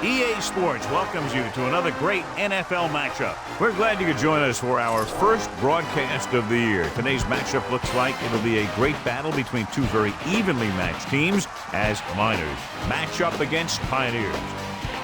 EA Sports welcomes you to another great NFL matchup. We're glad you could join us for our first broadcast of the year. Today's matchup looks like it'll be a great battle between two very evenly matched teams as Miners match up against Pioneers.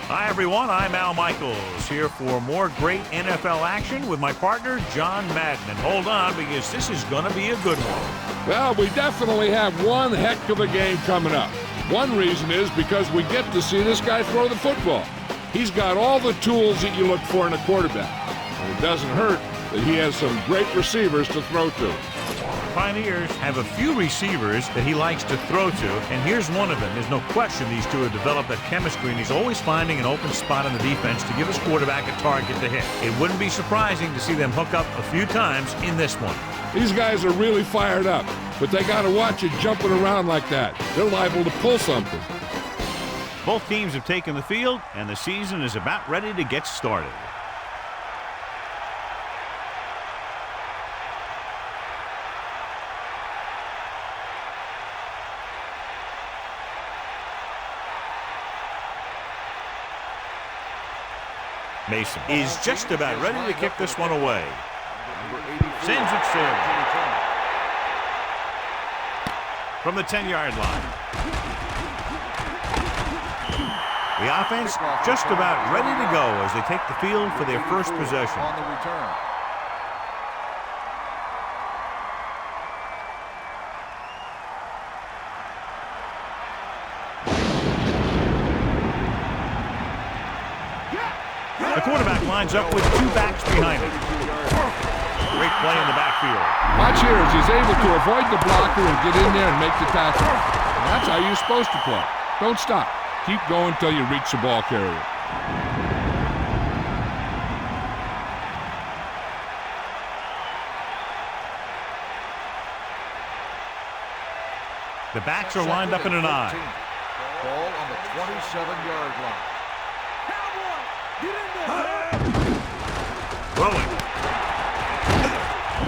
Hi, everyone. I'm Al Michaels here for more great NFL action with my partner, John Madden. And hold on, because this is going to be a good one. Well, we definitely have one heck of a game coming up. One reason is because we get to see this guy throw the football. He's got all the tools that you look for in a quarterback. And it doesn't hurt that he has some great receivers to throw to. Pioneers have a few receivers that he likes to throw to, and here's one of them. There's no question these two have developed that chemistry, and he's always finding an open spot in the defense to give his quarterback a target to hit. It wouldn't be surprising to see them hook up a few times in this one. These guys are really fired up, but they got to watch it jumping around like that. They're liable to pull something. Both teams have taken the field, and the season is about ready to get started. Mason is just about ready to kick this one away. Sends it sailing from the 10-yard line. The offense just about ready to go as they take the field for their first possession. On the return. The quarterback lines up with two backs behind him. Great play in the backfield. Watch here as he's able to avoid the blocker and get in there and make the tackle. And that's how you're supposed to play. Don't stop. Keep going until you reach the ball carrier. The backs are lined up in an I. Ball on the 27-yard line. Throwing.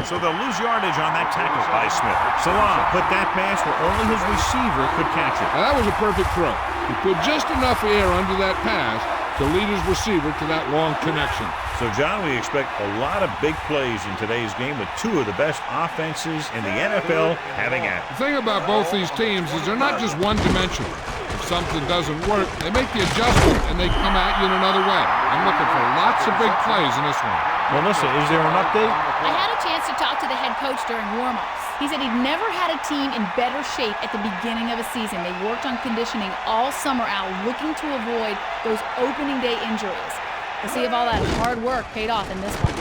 So they'll lose yardage on that tackle by Smith. Salah put that pass where only his receiver could catch it. Now that was a perfect throw. He put just enough air under that pass to lead his receiver to that long connection. So, John, we expect a lot of big plays in today's game with two of the best offenses in the NFL having at it. The thing about both these teams is they're not just one-dimensional. If something doesn't work, they make the adjustment and they come at you in another way. I'm looking for lots of big plays in this one. Melissa, is there an update? I had a chance to talk to the head coach during warm-ups. He said he'd never had a team in better shape at the beginning of a season. They worked on conditioning all summer out, looking to avoid those opening day injuries. We'll see if all that hard work paid off in this one.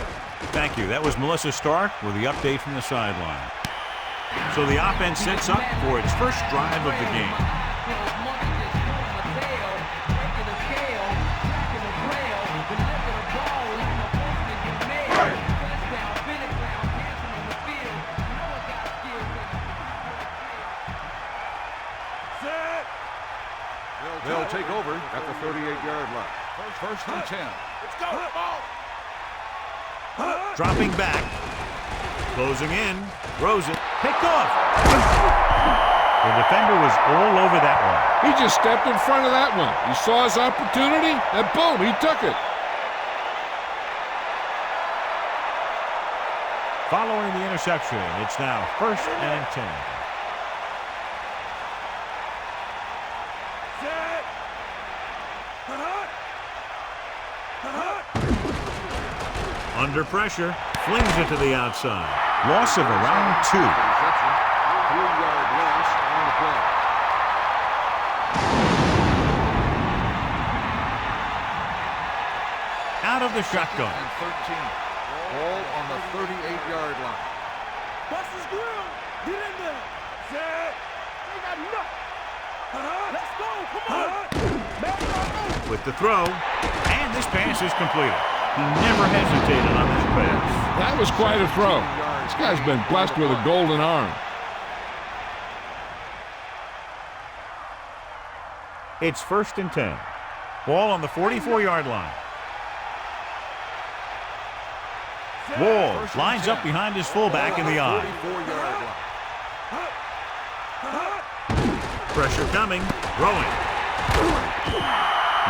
Thank you. That was Melissa Stark with the update from the sideline. So the offense sets up for its first drive of the game. They'll take over at the 38-yard line. First and 10. Let's go. Dropping back. Closing in. Throws it. Picked off. The defender was all over that one. He just stepped in front of that one. He saw his opportunity, and boom, he took it. Following the interception, it's now first and 10. Under pressure, flings it to the outside. Loss of around 2. 3-yard loss on the play. Out of the shotgun. And 13. Ball on the 38-yard line. Bust his grill. Get in there. Set. They got enough. Let's go. Come on. With the throw, and this pass is completed. He never hesitated on this pass. That was quite a throw. This guy's been blessed with a golden arm. It's first and 10. Ball on the 44-yard line. Walls lines up behind his fullback in the eye. Pressure coming, throwing.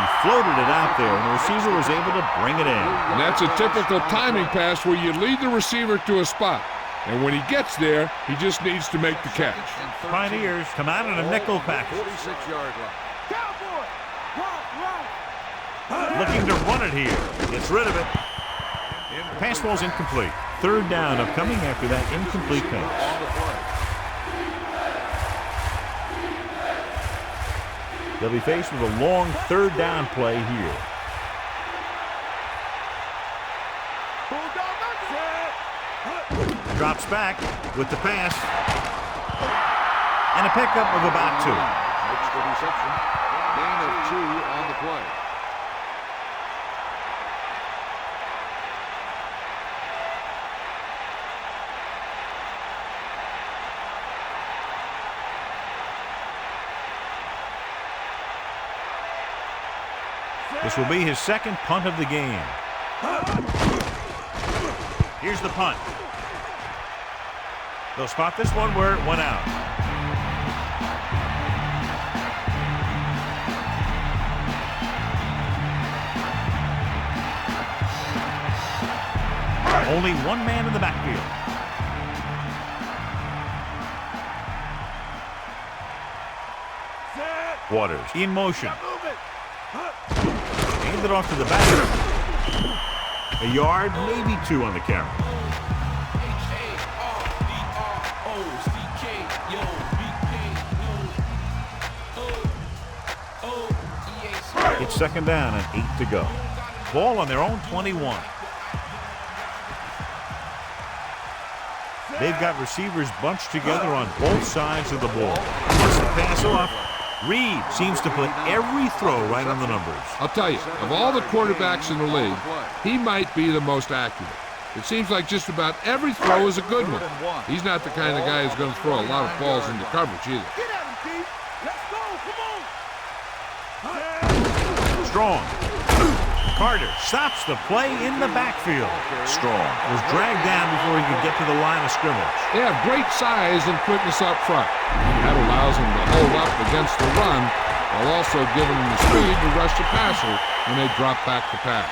He floated it out there, and the receiver was able to bring it in. And that's a typical timing pass where you lead the receiver to a spot. And when he gets there, he just needs to make the catch. Pioneers come out in a nickel package. 46-yard line. Cowboy! Right. Looking to run it here. Gets rid of it. Pass ball's incomplete. Third down upcoming after that incomplete pass. On the play. They'll be faced with a long third down play here. Drops back with the pass. And a pickup of about 2. Makes the reception. Gain of 2 on the play. This will be his second punt of the game. Here's the punt. They'll spot this one where it went out. Only one man in the backfield. Waters in motion. Hand it off to the back. A yard, maybe 2 on the carry. It's second down and 8 to go. Ball on their own 21. They've got receivers bunched together on both sides of the ball. Gets the pass off. Reed seems to put every throw right on the numbers. I'll tell you, of all the quarterbacks in the league, he might be the most accurate. It seems like just about every throw is a good one. He's not the kind of guy who's going to throw a lot of balls into coverage either. Get at him, Keith. Let's go. Come on. Strong. Carter stops the play in the backfield. Strong was dragged down before he could get to the line of scrimmage. They have great size and quickness up front. That allows them to hold up against the run while also giving them the speed to rush the passer when they drop back to pass.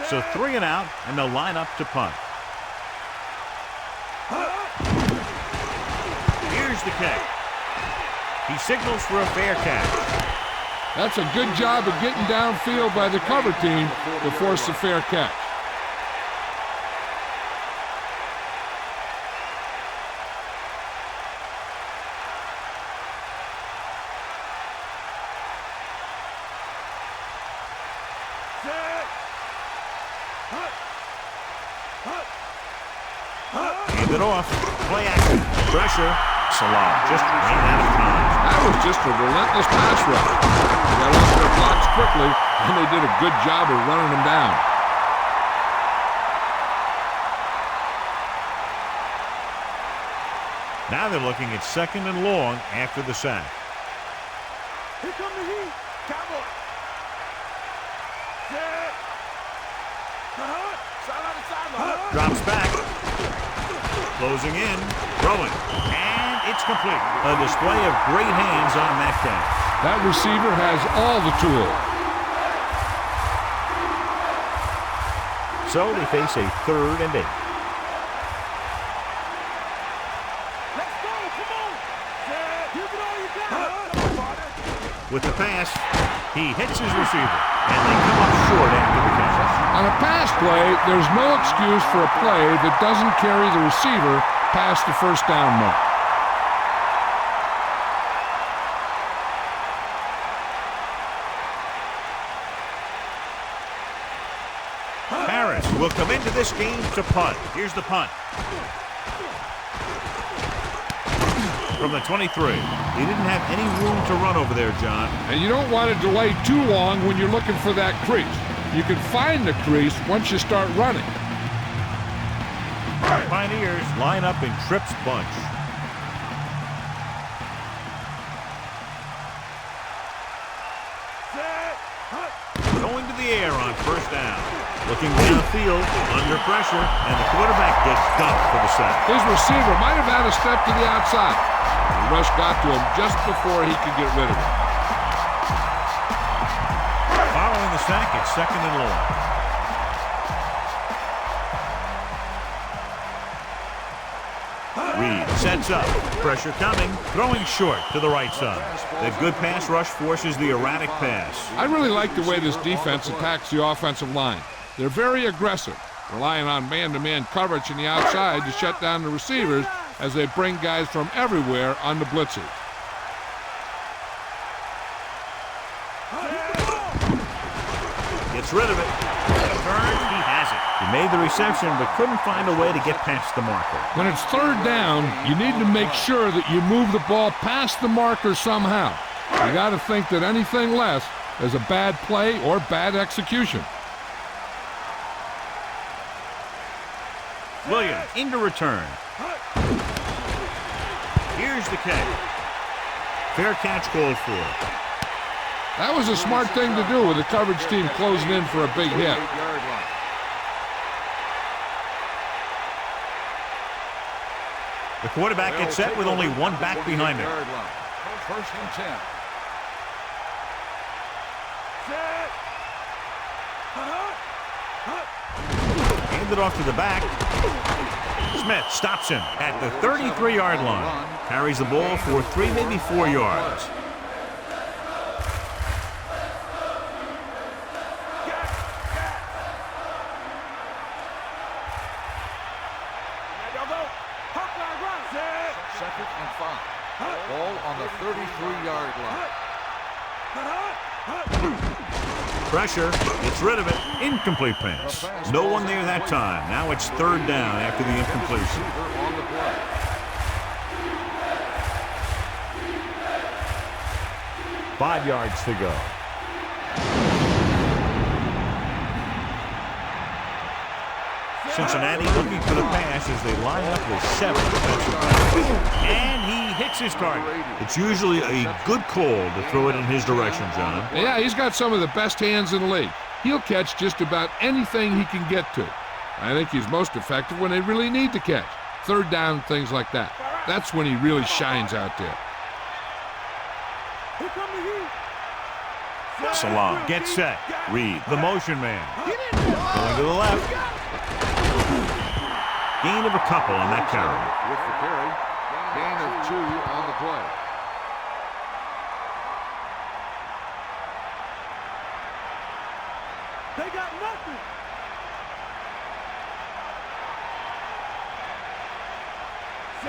So 3 and out, and they'll line up to punt. Here's the kick. He signals for a fair catch. That's a good job of getting downfield by the cover team to force a fair catch. Hand it off. Play action. Pressure. Salah just ran out of time. That was just a relentless pass rush. They got off their blocks quickly, and they did a good job of running them down. Now they're looking at second and long after the sack. Here come the heat. Cowboy. Set. Sideline. Drops back. Closing in. Throwing. And it's complete. A display of great hands on Metcalf. That receiver has all the tools. So they face a 3rd and 8. Let's go. Come on. Set. Give it all you got. With the pass, he hits his receiver, and they come up short after the catch. On a pass play, there's no excuse for a play that doesn't carry the receiver past the first down mark. Harris will come into this game to punt. Here's the punt. From the 23. He didn't have any room to run over there, John. And you don't want to delay too long when you're looking for that crease. You can find the crease once you start running. Pioneers line up in Tripp's bunch. going to the air on first down. Looking downfield, under pressure, and the quarterback gets dumped for the sack. His receiver might have had a step to the outside. The rush got to him just before he could get rid of it. Following the sack, it's 2nd and long. Reed sets up. Pressure coming. Throwing short to the right side. The good pass rush forces the erratic pass. I really like the way this defense attacks the offensive line. They're very aggressive, relying on man-to-man coverage on the outside to shut down the receivers as they bring guys from everywhere on the blitzes. Gets rid of it. Turn, he has it. He made the reception but couldn't find a way to get past the marker. When it's 3rd down, you need to make sure that you move the ball past the marker somehow. You got to think that anything less is a bad play or bad execution. Williams into return. Here's the catch. Fair catch called for. That was a smart thing to do with the coverage team closing in for a big hit. The quarterback gets set with only one back behind him. 1st and 10. Handed off to the back. Smith stops him at the 33-yard line. Carries the ball for 3, maybe 4 yards. Second and 5. Ball on the 33-yard line. Pressure, gets rid of it. Incomplete pass. No one there that time. Now it's 3rd down after the incompletion. On the play. 5 yards to go. Cincinnati looking for the pass as they line up with 7 defensive backs. And he hits his target. It's usually a good call to throw it in his direction, John. Yeah, he's got some of the best hands in the league. He'll catch just about anything he can get to. I think he's most effective when they really need to catch. 3rd down, things like that. That's when he really shines out there. Salam gets set. Reed, the motion man. Going to the left. Gain of a couple on that carry. With the carry, gain of 2 on the play. They got nothing.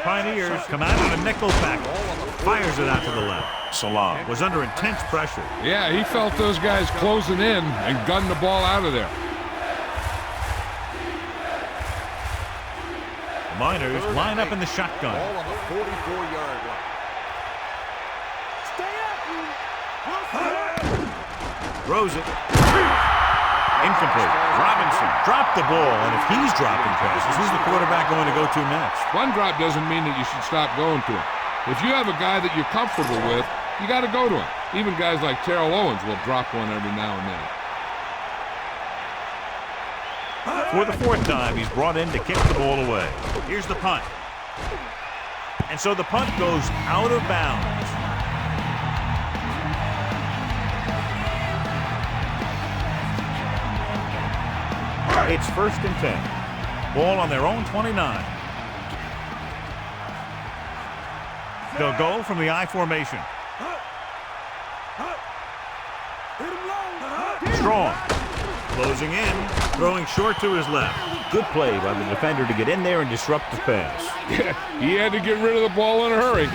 Pioneers come out on a nickel back. Fires it out to the left. Salam was under intense pressure. Yeah, he felt those guys closing in and gunned the ball out of there. The Miners line up in the shotgun. Ball on the 44-yard line. Stay up. Throws it. Incomplete. Robinson dropped the ball, and if he's dropping passes, who's the quarterback going to go to next? One drop doesn't mean that you should stop going to him. If you have a guy that you're comfortable with, you got to go to him. Even guys like Terrell Owens will drop one every now and then. For the 4th time, he's brought in to kick the ball away. Here's the punt. And so the punt goes out of bounds. It's 1st and 10. Ball on their own 29. They'll go from the I formation. Strong. Closing in. Throwing short to his left. Good play by the defender to get in there and disrupt the pass. Yeah, he had to get rid of the ball in a hurry.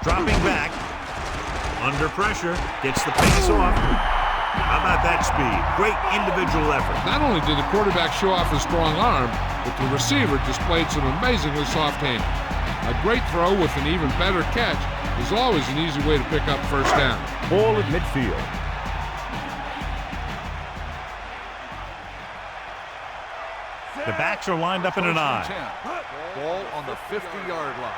Dropping back. Under pressure. Gets the pass off. How about that speed? Great individual effort. Not only did the quarterback show off his strong arm, but the receiver displayed some amazingly soft hands. A great throw with an even better catch is always an easy way to pick up 1st down. Ball at midfield. The backs are lined up in an I. Ball on the 50-yard line.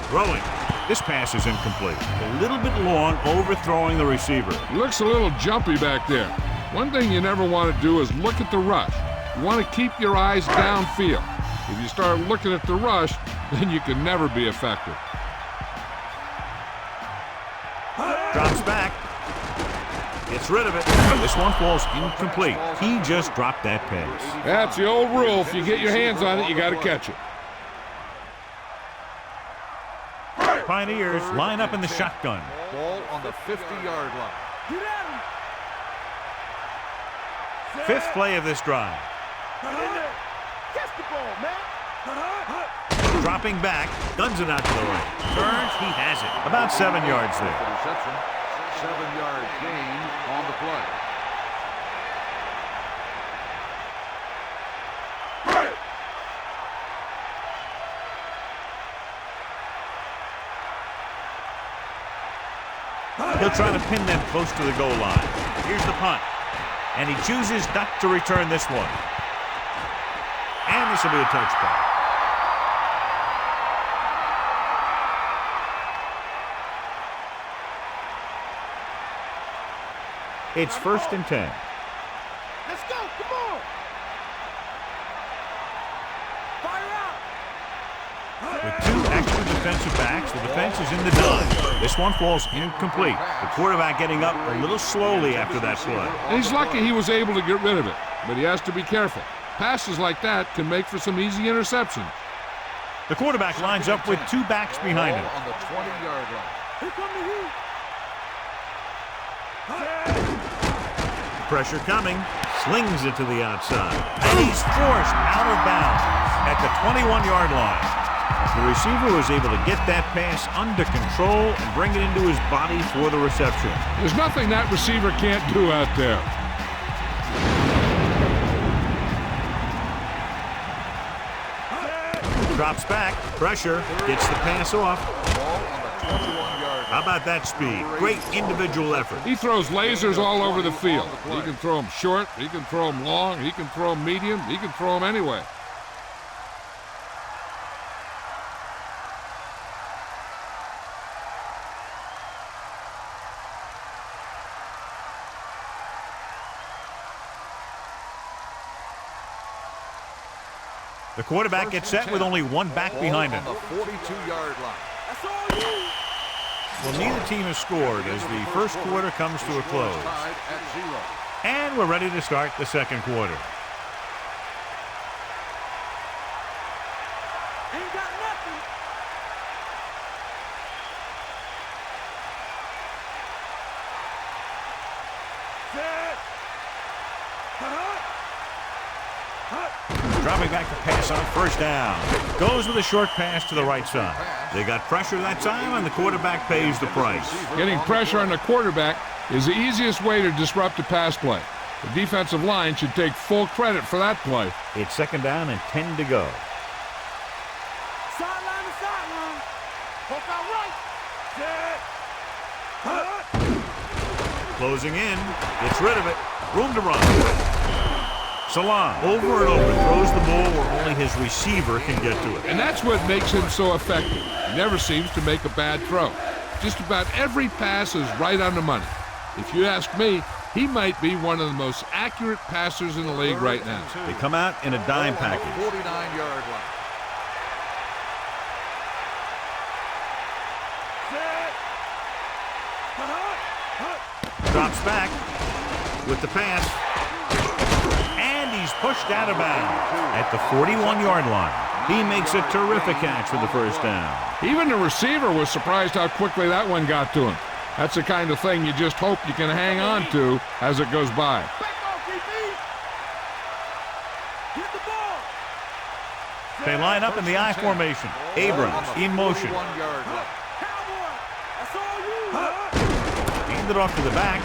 Throwing. This pass is incomplete. A little bit long, overthrowing the receiver. He looks a little jumpy back there. One thing you never want to do is look at the rush. You want to keep your eyes downfield. If you start looking at the rush, then you can never be effective. Drops back. Gets rid of it. This one falls incomplete. He just dropped that pass. That's the old rule. If you get your hands on it, you got to catch it. Pioneers line up in the shotgun. Ball on the 50-yard line. Get at him. Fifth play of this drive. Get in there. Catch the ball, man. Dropping back, guns it out to the right. Turns, he has it. About 7 yards there. Reception. 7-yard gain on the play. He'll try to pin them close to the goal line. Here's the punt. And he chooses not to return this one. And this will be a touchback. It's 1st and 10. Let's go. Come on. Fire out. With 2 extra defensive backs, the defense is in the dime. This one falls incomplete. The quarterback getting up a little slowly after that play. And he's lucky he was able to get rid of it, but he has to be careful. Passes like that can make for some easy interceptions. The quarterback lines up with 2 backs behind him. On the 20-yard line. Here come the heat. Pressure coming. Slings it to the outside. And he's forced out of bounds at the 21-yard line. The receiver was able to get that pass under control and bring it into his body for the reception. There's nothing that receiver can't do out there. Drops back. Pressure. Gets the pass off. Ball on the 21-yard line. How about that speed? Great individual effort. He throws lasers all over the field. He can throw them short, he can throw them long, he can throw them medium, he can throw them anyway. The quarterback gets set with only 1 back behind him. On the 42-yard line. That's all you. Well, neither team has scored as the first quarter comes to a close. Tied at 0. And we're ready to start the second quarter. Ain't got nothing. Set. Dropping back to pass on 1st down. Goes with a short pass to the right side. They got pressure that time, and the quarterback pays the price. Getting pressure on the quarterback is the easiest way to disrupt a pass play. The defensive line should take full credit for that play. It's 2nd down and 10 to go. Sideline to sideline. Poke out right. Set. Closing in. Gets rid of it. Room to run. Salam over and over throws the ball where only his receiver can get to it. And that's what makes him so effective. He never seems to make a bad throw. Just about every pass is right on the money. If you ask me, he might be one of the most accurate passers in the league right now. They come out in a dime package. 49-yard line. Drops back with the pass. And he's pushed out of bounds at the 41-yard line. He makes a terrific catch for the 1st down. Even the receiver was surprised how quickly that one got to him. That's the kind of thing you just hope you can hang on to as it goes by. Back off, DB. Get the ball. They line up in the I formation. Abrams in motion. 41-yard line. Cowboy. That's all you. Hand it off to the back.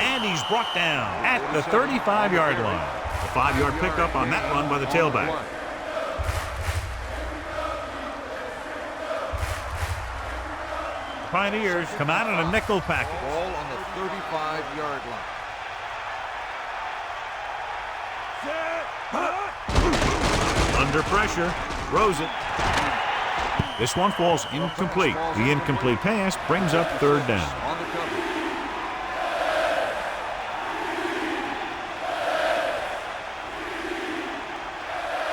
And he's brought down at the 35-yard line. A 5-yard pickup on that run by the tailback. Pioneers come out in a nickel package. Ball on the 35-yard line. Under pressure, throws it. This one falls incomplete. The incomplete pass brings up third down. On the cover.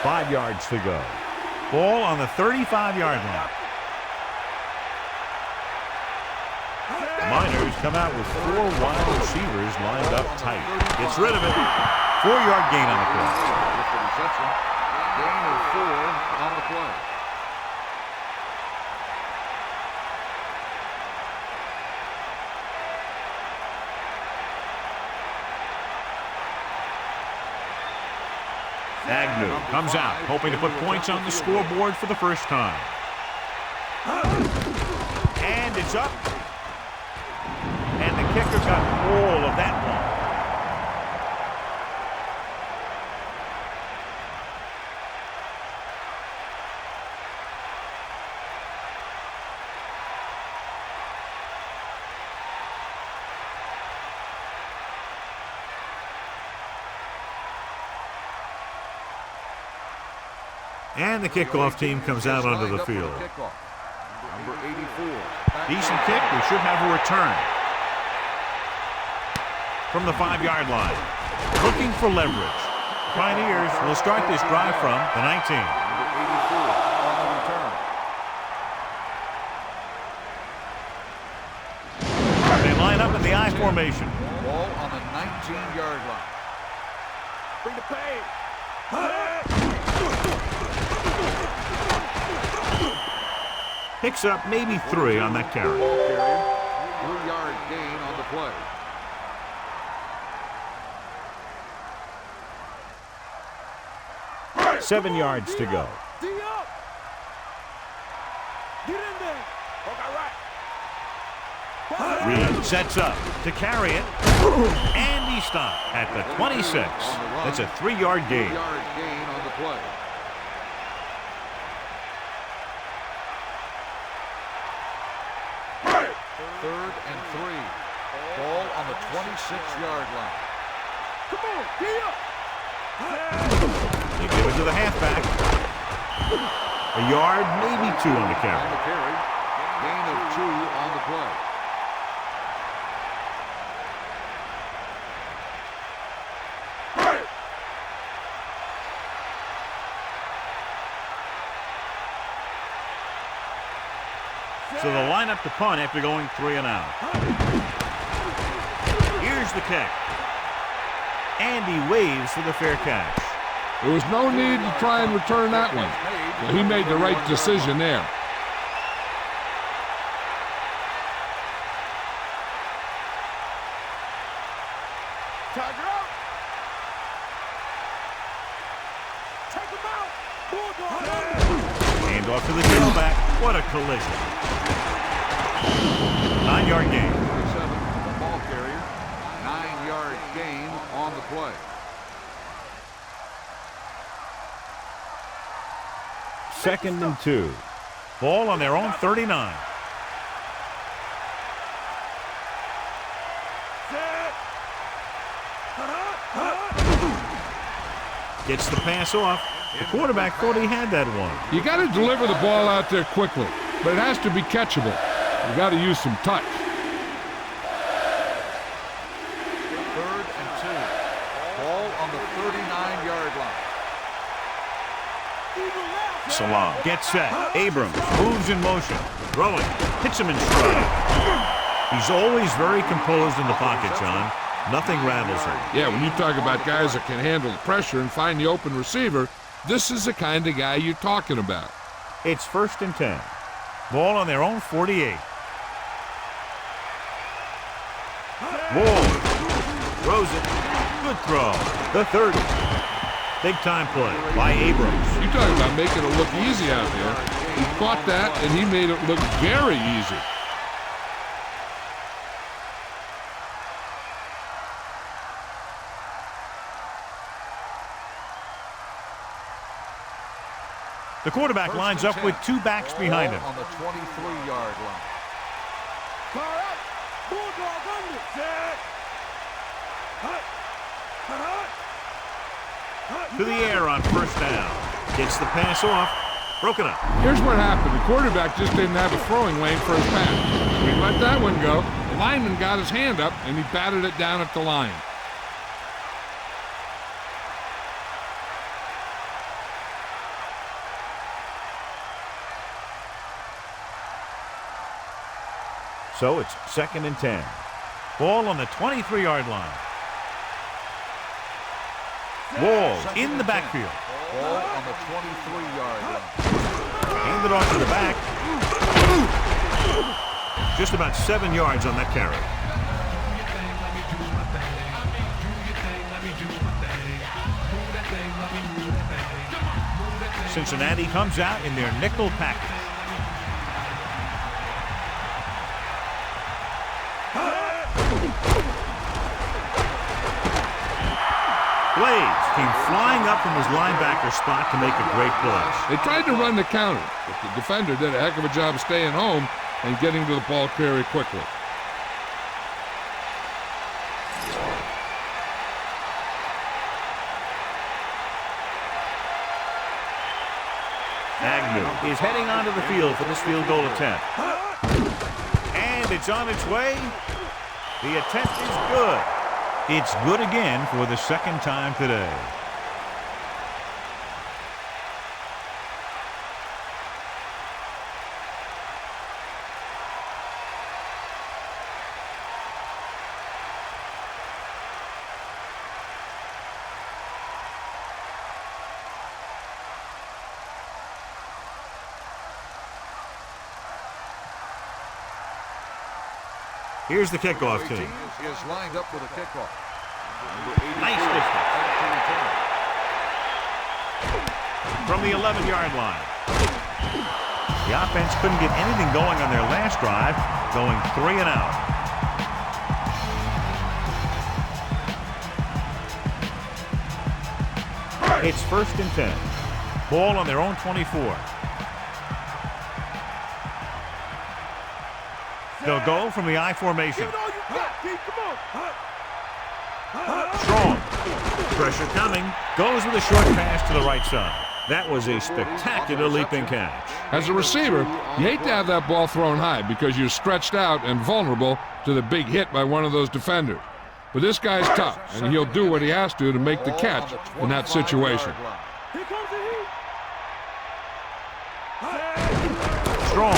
Five yards to go. Ball on the 35-yard line. The Miners come out with four wide receivers lined up tight. Gets rid of it. 4-yard gain on the play. With the reception. Gain of 4 on the play. Agnew comes out, hoping to put points on the scoreboard for the first time. And it's up. And the kicker got all of that one. And the kickoff team comes out onto the field. Number 84. Decent kick. We should have a return. From the 5-yard line. Looking for leverage. Pioneers will start this drive from the 19. Number 84 on the return. They line up in the I formation. Ball on the 19-yard line. Bring the pain. Picks up maybe 3 on that carry. Ball carrier. 3-yard gain on the play. Right. 7 yards to go. D up. Get in there. Okay, right. Reed sets up to carry it. And he stopped at the 26. That's a 3-yard gain. 3-yard gain on the play. Right. 3rd and 3. Ball on the 26-yard line. Come on, D up. They give it to the halfback. A yard, maybe 2 on the On the carry. carry. Gain of 2 on the play. Right. So they'll line up to punt after going 3 and out. Here's the kick. And he waves for the fair catch. There was no need to try and return that one. Well, he made the right decision there. Tiger out. Take him out. Bulldog. Hand off to the tailback. What a collision. 9-yard gain. 37, the ball carrier. 9-yard gain on the play. Second and 2. Ball on their own 39. Gets the pass off. The quarterback thought he had that one. You got to deliver the ball out there quickly, but it has to be catchable. You got to use some touch. 3rd and 2. Ball on the 39-yard line. Salam gets set. Abrams moves in motion. Throwing. Hits him in stride. He's always very composed in the pocket, John. Nothing rattles him. Yeah, when you talk about guys that can handle the pressure and find the open receiver, this is the kind of guy you're talking about. It's 1st and 10. Ball on their own 48. Wall throws it. Good throw. The 30. Big time play by Abrams. You talking about making it look easy out there. He caught that, and he made it look very easy. The quarterback lines up with 2 backs behind him. On the 23-yard line. Car out. Bulldog under. Set. Hut. Hut. To the air on first down. Gets the pass off. Broken up. Here's what happened. The quarterback just didn't have a throwing lane for his pass. He let that one go. The lineman got his hand up, and he batted it down at the line. So it's 2nd and 10. Ball on the 23-yard line. Walls in the backfield. Ball on the 23-yard line. Handed off to the back. Just about 7 yards on that carry. Cincinnati comes out in their nickel package. Blades came flying up from his linebacker spot to make a great play. They tried to run the counter, but the defender did a heck of a job staying home and getting to the ball carrier quickly. Agnew is heading onto the field for this field goal attempt. And it's on its way. The attempt is good. It's good again for the second time today. Here's the kickoff team. Is lined up for the kickoff. Nice distance. From the 11-yard line. The offense couldn't get anything going on their last drive, going 3 and out. It's 1st and 10. Ball on their own 24. They'll go from the I formation. Strong. Pressure coming. Goes with a short pass to the right side. That was a spectacular leaping catch. As a receiver, you hate to have that ball thrown high because you're stretched out and vulnerable to the big hit by one of those defenders. But this guy's tough, and he'll do what he has to make the catch in that situation. Strong.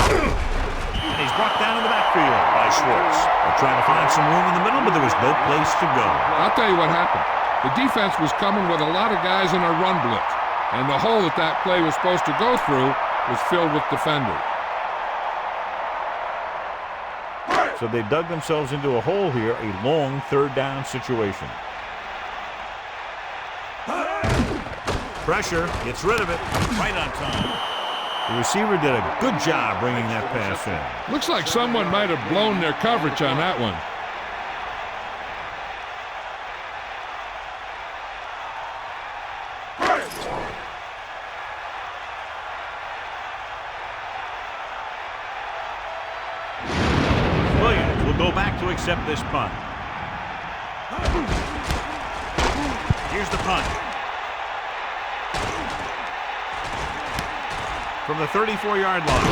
And he's brought down in the backfield by Schwartz. They're trying to find some room in the middle, but there was no place to go. I'll tell you what happened. The defense was coming with a lot of guys in a run blitz, and the hole that play was supposed to go through was filled with defenders. So they dug themselves into a hole here, a long 3rd down situation. Pressure, gets rid of it, right on time. The receiver did a good job bringing that pass in. Looks like someone might have blown their coverage on that one. Williams will go back to accept this punt. Here's the punt. From the 34-yard line.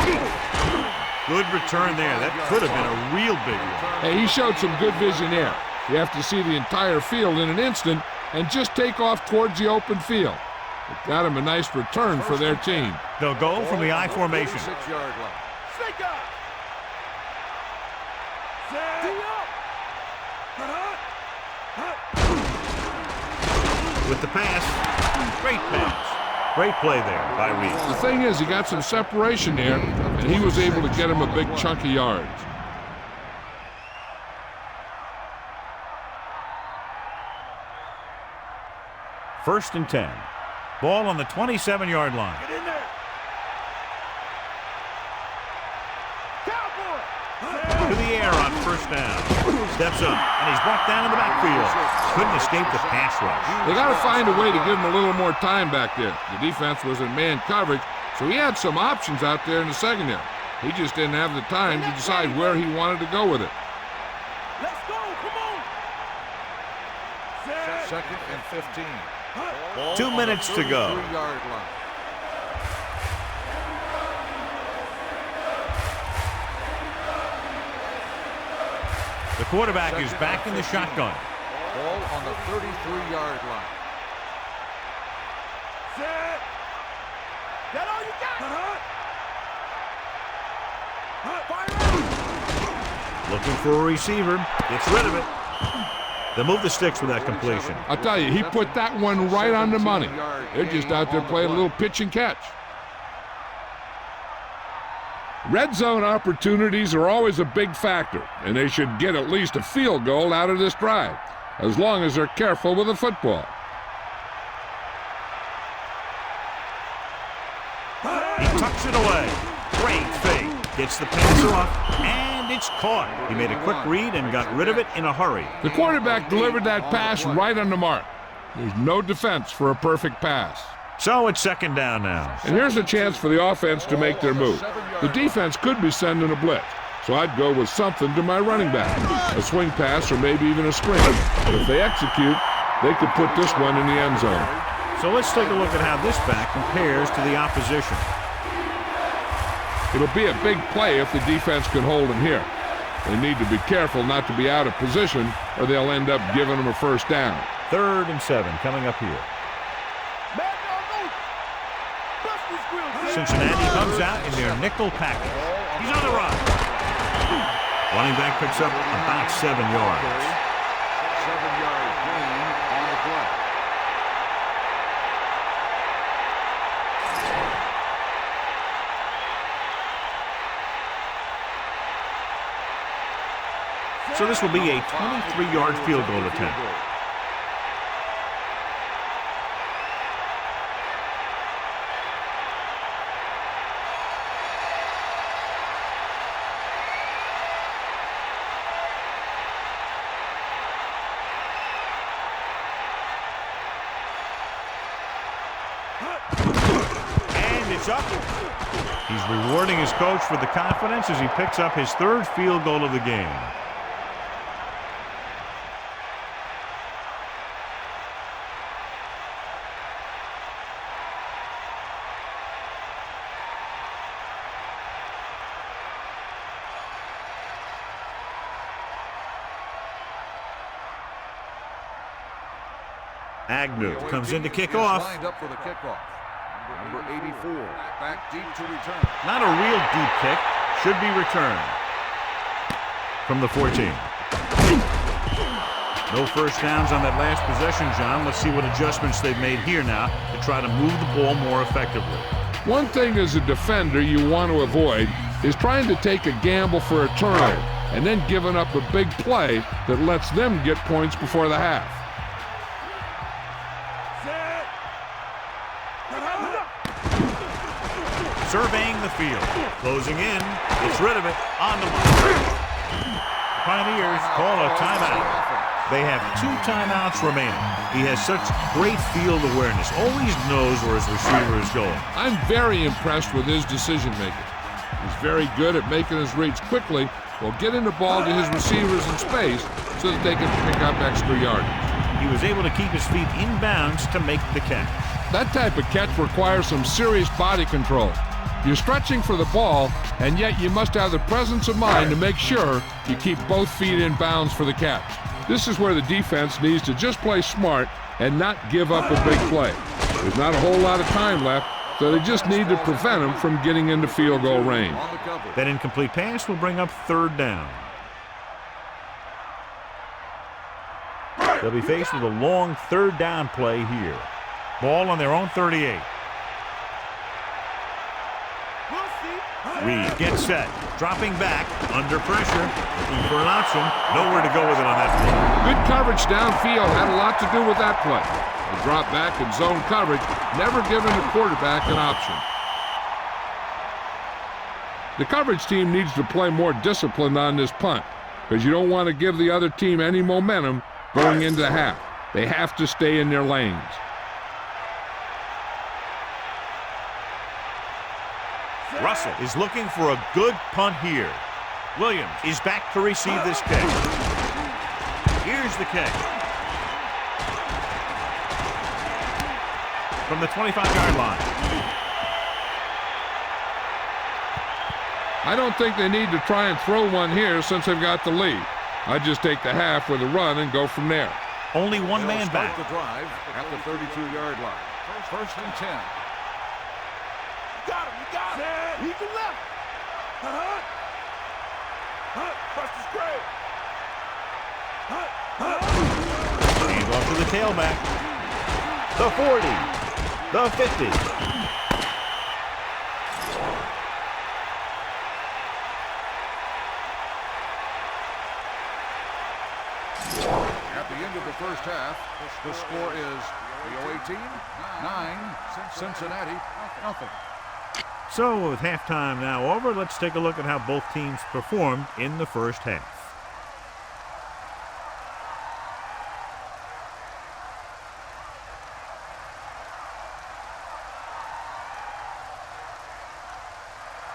Good return there. That could have been a real big one. Hey, he showed some good vision there. You have to see the entire field in an instant and just take off towards the open field. It got him a nice return for their team. They'll go from the I formation. 6-yard line. With the pass. Great pass. Great play there by Reed. The thing is, he got some separation there, and he was able to get him a big chunk of yards. First and 10. Ball on the 27-yard line. Get in there. Cowboy. To the air on first down. Steps up, and he's brought down in the backfield. Couldn't escape the pass rush. They got to find a way to give him a little more time back there. The defense was in man coverage, so he had some options out there in the secondary. He just didn't have the time to decide where he wanted to go with it. Let's go. Come on. 2nd and 15. 2 minutes to go. 3-yard line. The quarterback is back in the shotgun. Ball on the 33-yard line. Set. That all you got? Fire out. Looking for a receiver. Gets rid of it. They'll move the sticks with that completion. I'll tell you, he put that one right on the money. They're just out there playing a little pitch and catch. Red zone opportunities are always a big factor, and they should get at least a field goal out of this drive, as long as they're careful with the football. He tucks it away. Great fake. Gets the pass off, and it's caught. He made a quick read and got rid of it in a hurry. The quarterback delivered that pass right on the mark. There's no defense for a perfect pass. So it's second down now. And here's a chance for the offense to make their move. The defense could be sending a blitz, so I'd go with something to my running back. A swing pass or maybe even a screen. But if they execute, they could put this one in the end zone. So let's take a look at how this back compares to the opposition. It'll be a big play if the defense can hold him here. They need to be careful not to be out of position, or they'll end up giving him a first down. 3rd and 7 coming up here. Cincinnati comes out in their nickel package. He's on the run. Running back picks up about 7 yards. 7-yard gain on the play. So this will be a 23-yard field goal attempt. And it's up. He's rewarding his coach for the confidence as he picks up his 3rd field goal of the game. Agnew comes in to kick off. Lined up for the kickoff. Number 84, back deep to return. Not a real deep kick. Should be returned from the 14. No first downs on that last possession, John. Let's see what adjustments they've made here now to try to move the ball more effectively. One thing as a defender you want to avoid is trying to take a gamble for a turnover and then giving up a big play that lets them get points before the half. Surveying the field. Closing in. Gets rid of it. On the line. Pioneers call a timeout. They have 2 timeouts remaining. He has such great field awareness. Always knows where his receiver is going. I'm very impressed with his decision making. He's very good at making his reads quickly while getting the ball to his receivers in space so that they can pick up extra yardage. He was able to keep his feet in bounds to make the catch. That type of catch requires some serious body control. You're stretching for the ball, and yet you must have the presence of mind to make sure you keep both feet in bounds for the catch. This is where the defense needs to just play smart and not give up a big play. There's not a whole lot of time left, so they just need to prevent him from getting into field goal range. That incomplete pass will bring up 3rd down. They'll be faced with a long 3rd down play here. Ball on their own 38. Reed gets set, dropping back, under pressure, looking for an option. Nowhere to go with it on that play. Good coverage downfield had a lot to do with that play. The drop back and zone coverage, never giving the quarterback an option. The coverage team needs to play more disciplined on this punt because you don't want to give the other team any momentum going into half. They have to stay in their lanes. Russell is looking for a good punt here. Williams is back to receive this kick. Here's the kick. from the 25-yard line. I don't think they need to try and throw one here since they've got the lead. I'd just take the half with a run and go from there. Only one man back. The drive at the 32-yard line. First and 10. Got him, you got him. He can left. Trust is great. Hands off to the tailback. The 40. The 50. At the end of the first half, the score is the 9, Cincinnati, nothing. So with halftime now over, let's take a look at how both teams performed in the first half.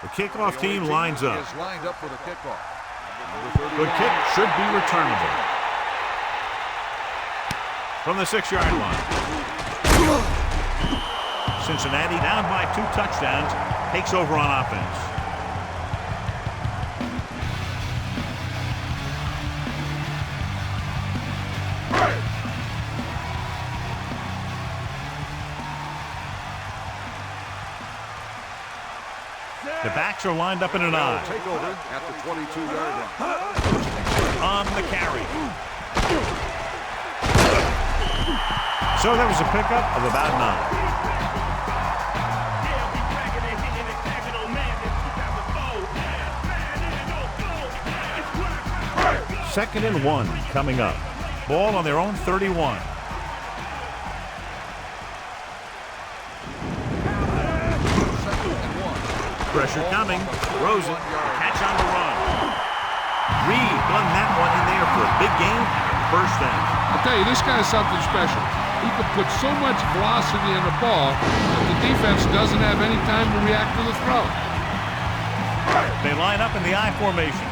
The kickoff team lines up. Is lined up for the kickoff. The kick should be returnable. From the 6-yard line. Cincinnati down by 2 touchdowns, takes over on offense. The backs are lined up in an I. Take over at the 22-yard line. On the carry. So that was a pickup of about 9. Second and 1 coming up. Ball on their own 31. Pressure coming. Rosen, catch on the run. Reed won that one in there for a big gain and a first down. I'll tell you, this guy's something special. He can put so much velocity in the ball that the defense doesn't have any time to react to the throw. They line up in the I formation.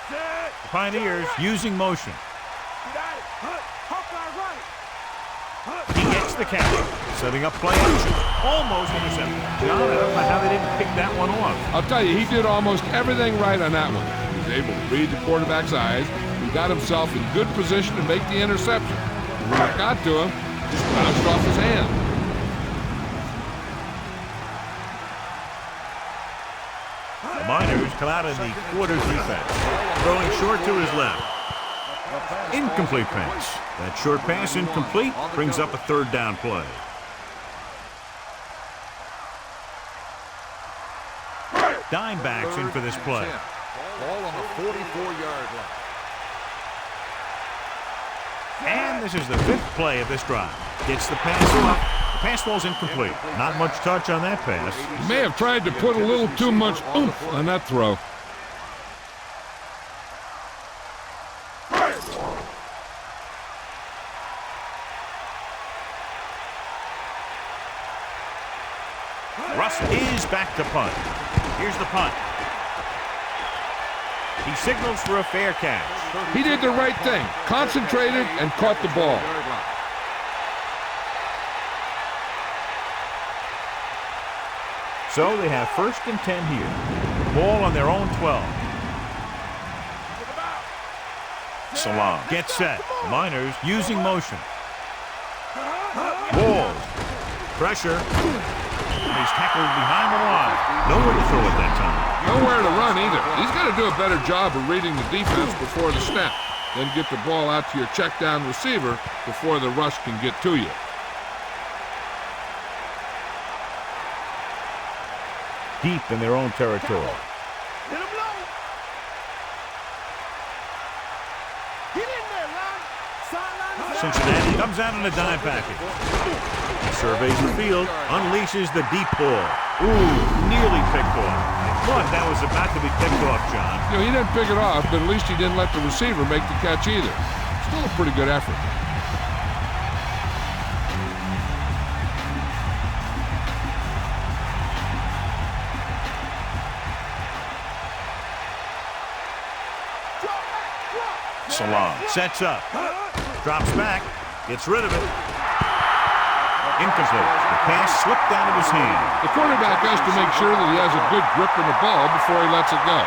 The Pioneers using motion. He gets the catch, setting up play action. Almost intercepted. John, I don't know how they didn't pick that one off. I'll tell you, he did almost everything right on that one. He was able to read the quarterback's eyes. He got himself in good position to make the interception. And when it got to him, just bounced off his hand. The Miners come out in the quarter defense. Throwing short to his left. Incomplete pass. That short pass incomplete brings up a third down play. Dime backs in for this play. Ball on the 44-yard line. And this is the 5th play of this drive. Gets the pass off. The pass ball's incomplete. Not much touch on that pass. He may have tried to put a little too much oomph on that throw. Russ is back to punt. Here's the punt. He signals for a fair catch. He did the right thing. Concentrated and caught the ball. So they have first and 10 here. Ball on their own 12. Salam gets set. Miners using motion. Ball. Pressure. He's tackled behind the line. Nowhere to throw at that time. Nowhere to run either. He's got to do a better job of reading the defense before the snap. Then get the ball out to your check down receiver before the rush can get to you. Deep in their own territory. Hit him low. Get in there, Lon. Sideline. Cincinnati comes out in a dime package. Surveys the field, unleashes the deep ball. Ooh, nearly picked off. I thought that was about to be picked off, John. You know, he didn't pick it off, but at least he didn't let the receiver make the catch either. Still a pretty good effort. pass along. Sets up. Drops back. Gets rid of it. Incomplete. The pass slipped out of his hand. The quarterback has to make sure that he has a good grip on the ball before he lets it go.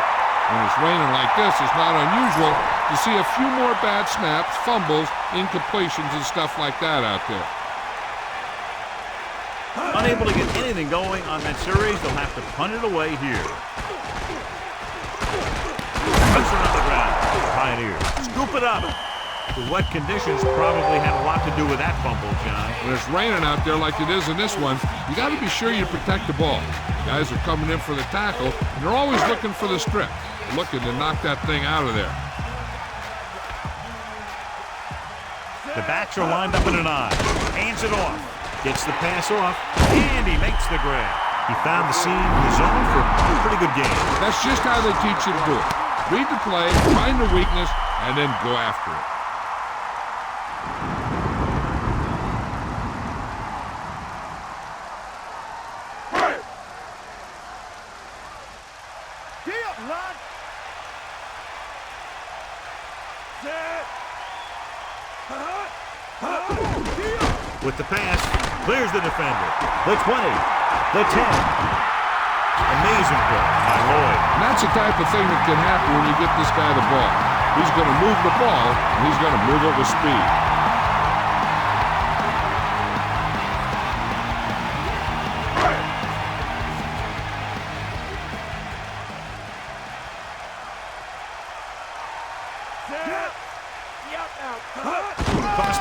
When it's raining like this, it's not unusual to see a few more bad snaps, fumbles, incompletions, and stuff like that out there. Unable to get anything going on that series, they'll have to punt it away here. Puts it on the ground. Pioneers scoop it up. The wet conditions probably had a lot to do with that fumble, John. When it's raining out there like it is in this one, you got to be sure you protect the ball. Guys are coming in for the tackle, and they're always looking for the strip, looking to knock that thing out of there. The backs are lined up in an eye. Hands it off. Gets the pass off, and he makes the grab. He found the seam in the zone for a pretty good game. That's just how they teach you to do it. Read the play, find the weakness, and then go after it. With the pass, clears the defender. The 20, the 10. Amazing play by Lloyd. And that's the type of thing that can happen when you get this guy the ball. He's going to move the ball, and he's going to move it with speed.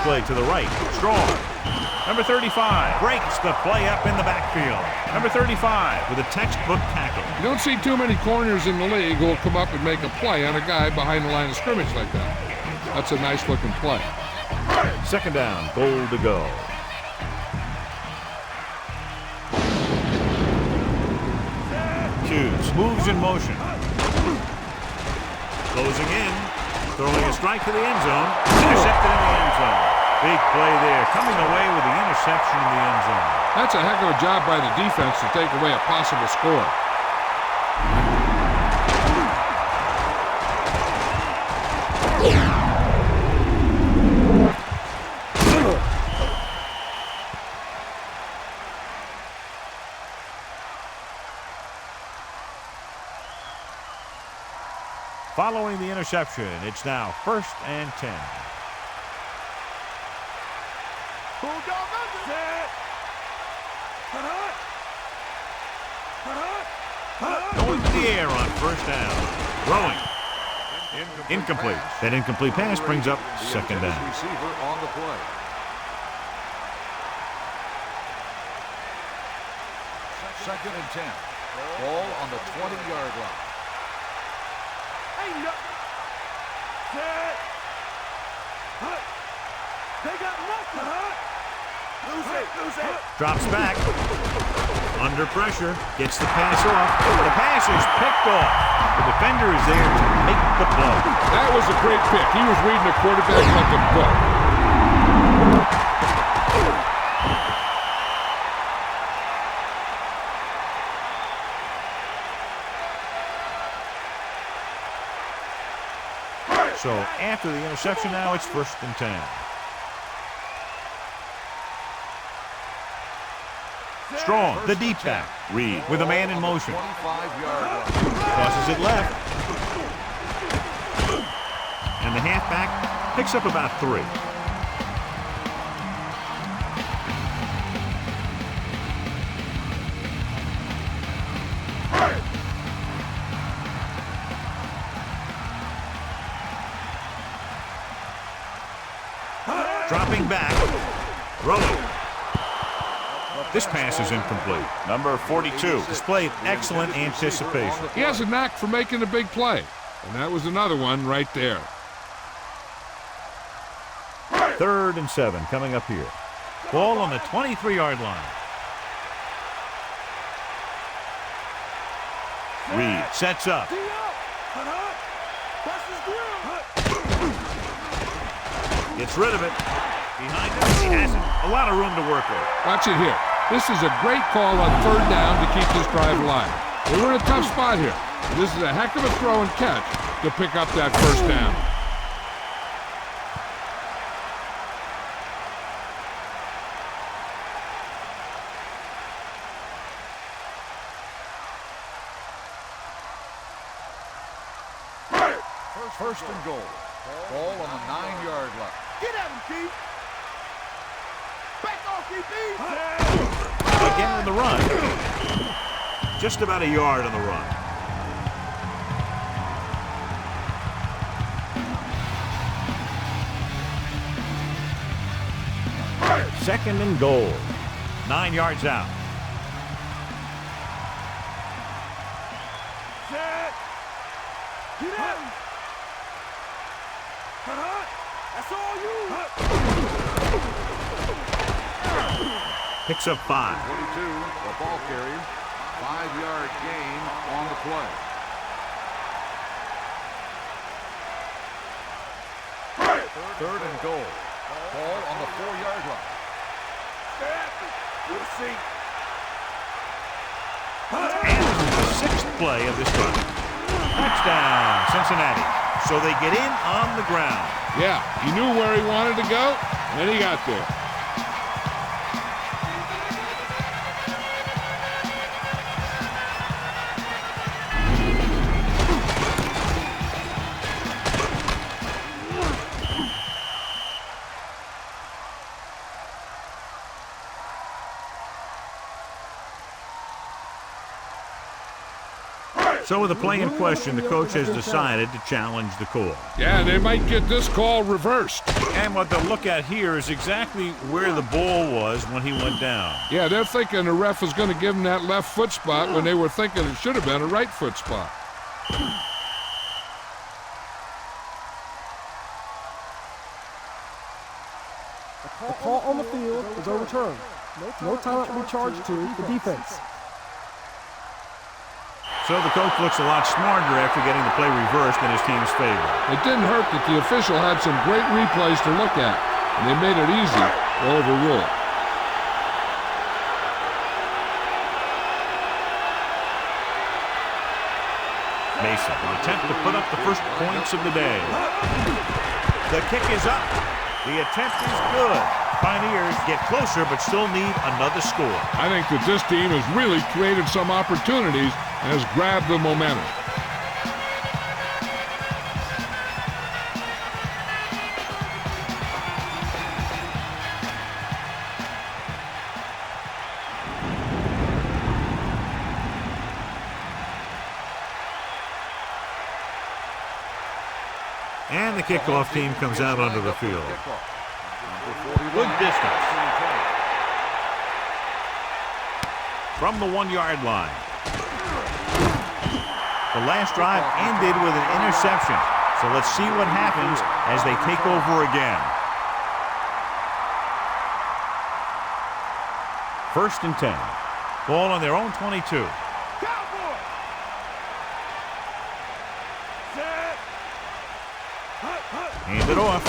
Play to the right. Strong. Number 35 breaks the play up in the backfield. Number 35 with a textbook tackle. You don't see too many corners in the league who will come up and make a play on a guy behind the line of scrimmage like that. That's a nice-looking play. Second down, goal to go. Hughes moves in motion. Closing in. Throwing a strike to the end zone. Intercepted in the end zone. Big play there, coming away with the interception in the end zone. That's a heck of a job by the defense to take away a possible score. Following the interception, it's now 1st and 10. Going to the air on 1st down. Throwing. Incomplete. That incomplete pass brings up 2nd down. Receiver on the play. Second and 10. Ball on the 20-yard line. They got nothing. Lose it. Drops back. Under pressure. Gets the pass off. The pass is picked off. The defender is there to make the play. That was a great pick. He was reading the quarterback like a book. So after the interception now, it's 1st and 10. Strong, the deep back. Reed with a man in motion. 25-yard line. Crosses it left. And the halfback picks up about 3. Dropping back. Rolling. This pass is incomplete. Number 42 displayed excellent anticipation. He has a knack for making a big play. And that was another one right there. 3rd and 7 coming up here. Ball on the 23-yard line. Reed sets up. Gets rid of it. Behind him, he has a lot of room to work with. Watch it here. This is a great call on 3rd down to keep this drive alive. They were in a tough spot here. This is a heck of a throw and catch to pick up that 1st down. First and goal. Ball on the 9-yard line. Get at him, Keith. Back off, DB. Again in the run. Just about a yard on the run. Second and goal. 9 yards out. Set. Get at him. That's all you. Picks up 5. 22, the ball carrier. 5-yard gain on the play. Third and goal. Ball on the 4-yard line. We'll see. And this is the 6th play of this run. Touchdown, Cincinnati. So they get in on the ground. Yeah, he knew where he wanted to go, and he got there. So with the play in question, the coach has decided to challenge the call. Yeah, they might get this call reversed. And what they'll look at here is exactly where the ball was when he went down. Yeah, they're thinking the ref was going to give him that left foot spot when they were thinking it should have been a right foot spot. The call on the field is overturned. No timeout to be charged to the defense. So the coach looks a lot smarter after getting the play reversed in his team's favor. It didn't hurt that the official had some great replays to look at, and they made it easy to overrule it. Mason will attempt to put up the first points of the day. The kick is up. The attempt is good. Pioneers get closer but still need another score. I think that this team has really created some opportunities and has grabbed the momentum. And the kickoff team comes out onto the field. Good distance. From the 1-yard line. The last drive ended with an interception. So let's see what happens as they take over again. First and 10. Ball on their own 22. Cowboy. Set. Hand it off.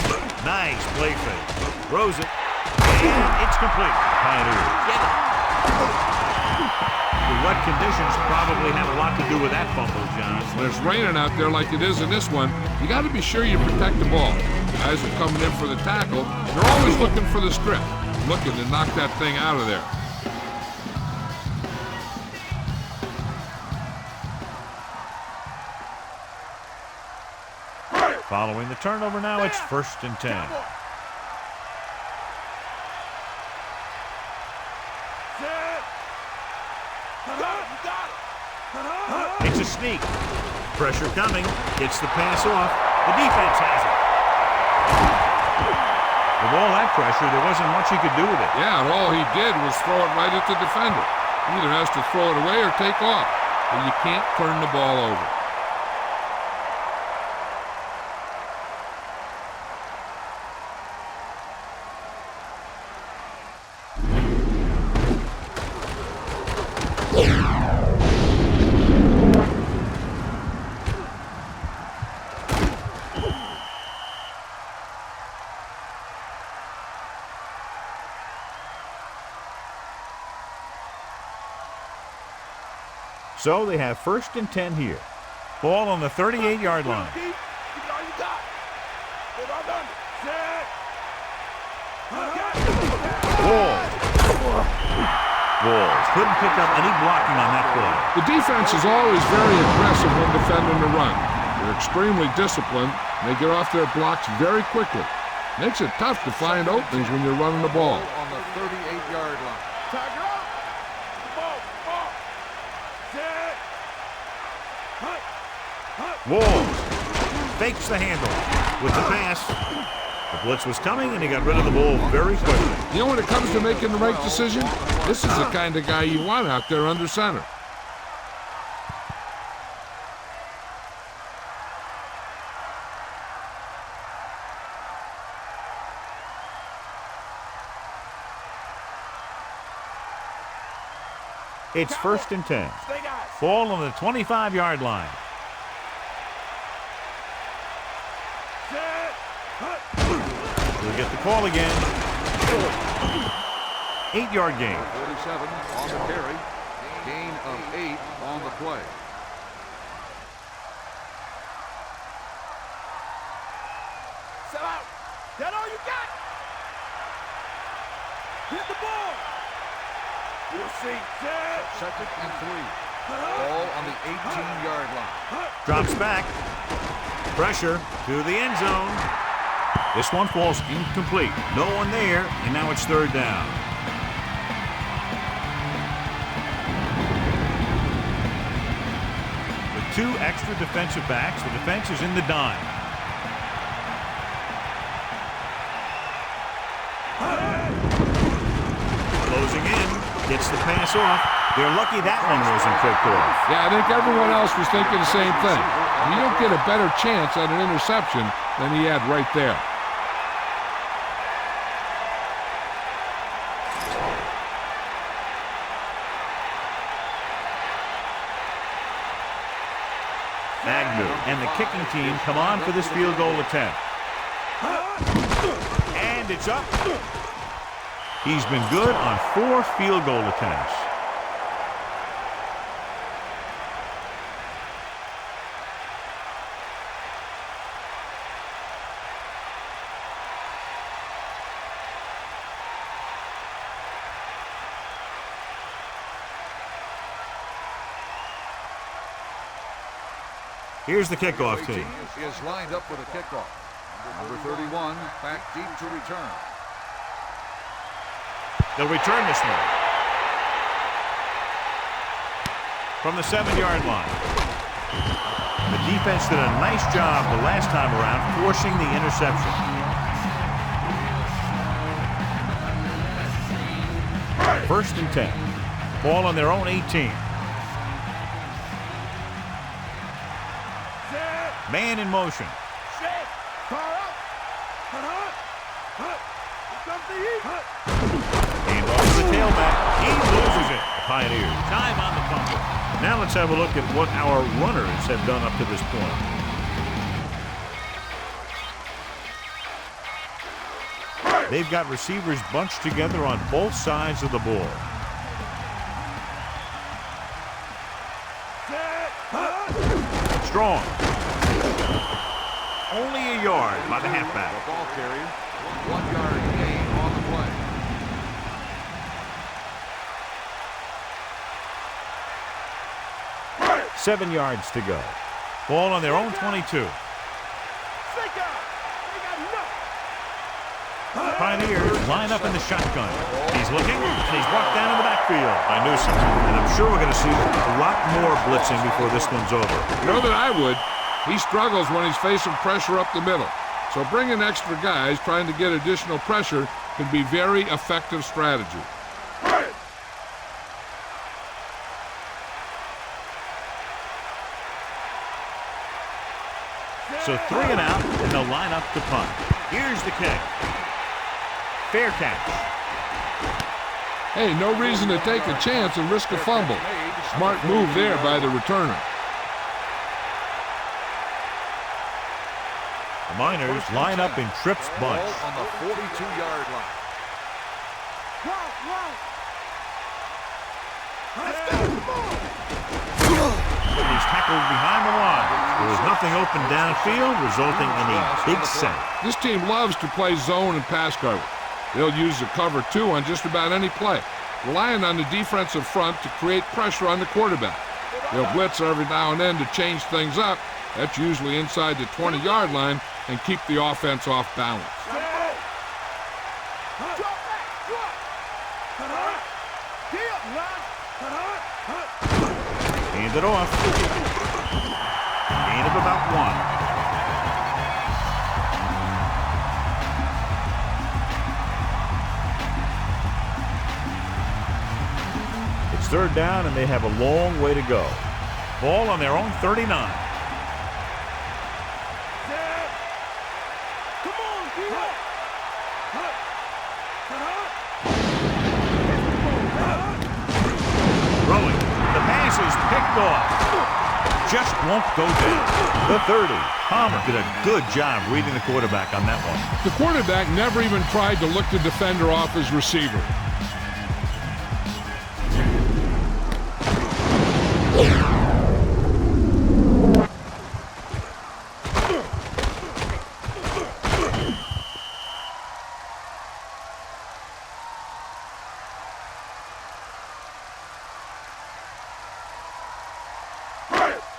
Nice play fake. Throws it. And it's complete. Pioneers get it. The wet conditions probably had a lot to do with that fumble, John. When it's raining out there like it is in this one, you got to be sure you protect the ball. Guys are coming in for the tackle. They're always looking for the strip, looking to knock that thing out of there. Following the turnover now, it's first and 10. It's a sneak. Pressure coming. Gets the pass off. The defense has it. With all that pressure, there wasn't much he could do with it. Yeah, and all he did was throw it right at the defender. He either has to throw it away or take off. But you can't turn the ball over. So they have first and 10 here. Ball on the 38-yard line. Walls couldn't pick up any blocking on that play. The defense is always very aggressive when defending the run. They're extremely disciplined, and they get off their blocks very quickly. Makes it tough to find openings when you're running the ball. On the 38-yard line. Tiger up. Ball. Set. Hut. Walls fakes the handle with the pass. The blitz was coming, and he got rid of the ball very quickly. You know, when it comes to making the right decision, this is the kind of guy you want out there under center. It's 1st and 10. Stay guys. Ball on the 25-yard line. Set. Hut. We'll get the call again. 8-yard gain. 47 on the carry. Gain of 8 on the play. Sell out. That all you got? Hit the ball. We'll see. Set. 2nd and 3. Ball on the 18-yard line. Drops back. Pressure to the end zone. This one falls incomplete. No one there, and now it's 3rd down. With 2 extra defensive backs, the defense is in the dime. Closing in, gets the pass off. They're lucky that one wasn't picked off. Yeah, I think everyone else was thinking the same thing. You don't get a better chance at an interception than he had right there. Agnew and the kicking team come on for this field goal attempt. And it's up. He's been good on 4 field goal attempts. Here's the kickoff team. Is lined up with a kickoff. Number 31 back deep to return. They'll return this one. From the 7-yard line. The defense did a nice job the last time around forcing the interception. First and 10. Ball on their own 18. Man in motion. Set. Fire up. Hut. Here comes the heat. And off to the tailback. He loses it. The Pioneers. Time on the fumble. Now let's have a look at what our runners have done up to this point. They've got receivers bunched together on both sides of the ball. Strong. Only a yard by the halfback. The ball carrier. 1-yard gain on the play. 7 yards to go. Ball on their own 22. Pioneers line up in the shotgun. He's looking, and he's brought down in the backfield by Newsom. And I'm sure we're going to see a lot more blitzing before this one's over. You know that I would. He struggles when he's facing pressure up the middle. So bringing extra guys trying to get additional pressure can be very effective strategy. So 3 and out, and they'll line up to punt. Here's the kick. Fair catch. Hey, no reason to take a chance and risk a fumble. Smart move there by the returner. The Miners line up in trips bunch. Ball on the 42-yard line. He's tackled behind the line. There was nothing open downfield, resulting in a big sack. This team loves to play zone and pass cover. They'll use the cover 2 on just about any play, relying on the defensive front to create pressure on the quarterback. They'll blitz every now and then to change things up, That's usually inside the 20-yard line and keep the offense off balance. Hand it off. Gain of about 1. It's third down, and they have a long way to go. Ball on their own 39. Throwing. The pass is picked off. Just won't go down. The 30. Palmer did a good job reading the quarterback on that one. The quarterback never even tried to look the defender off his receiver.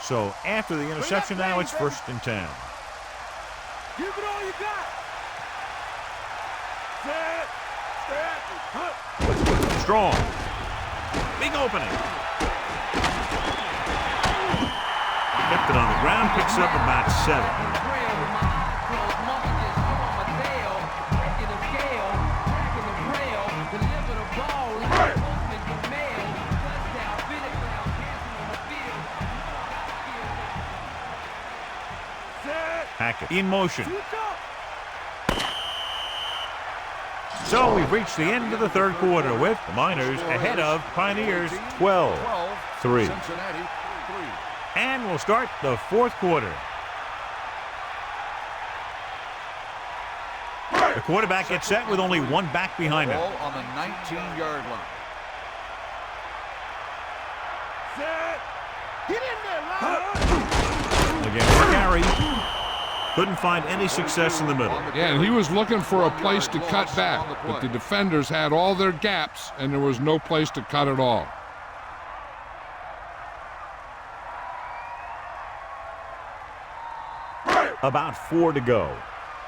So after the interception now, it's 1st and 10. Give it all you got. Strong. Big opening. Kept it on the ground, picks up about 7. Hackett in motion. So we've reached the end of the third quarter with the Miners ahead of Pioneers 12-3. And we'll start the fourth quarter. The quarterback gets set with only one back behind him. Ball on the 19-yard line. Get in there, Lyle. Again for Gary. Couldn't find any success in the middle. Yeah, and he was looking for a place to cut back, but the defenders had all their gaps, and there was no place to cut at all. About 4 to go.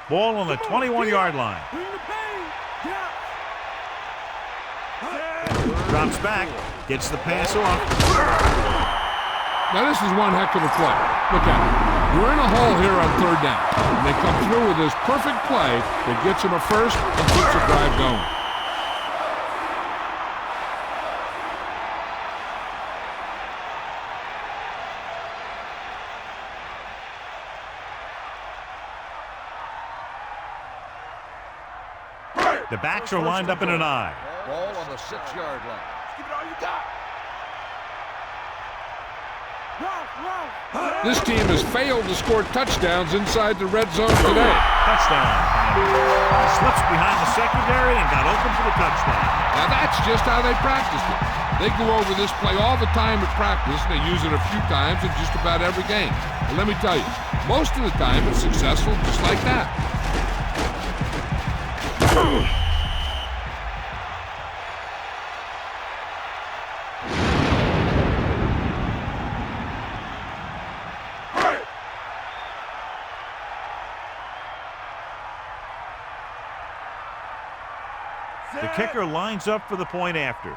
Ball on the 21-yard line. Drops back, gets the pass off. Now this is one heck of a play. Look at it. We're in a hole here on third down. And they come through with this perfect play that gets them a first and keeps the drive going. The backs are lined up in an I. Ball on the 6-yard line. Give it all you got. This team has failed to score touchdowns inside the red zone today. Touchdown. Slips behind the secondary and got open for the touchdown. Now that's just how they practiced it. They go over this play all the time at practice, and they use it a few times in just about every game. And let me tell you, most of the time it's successful just like that. The kicker lines up for the point after.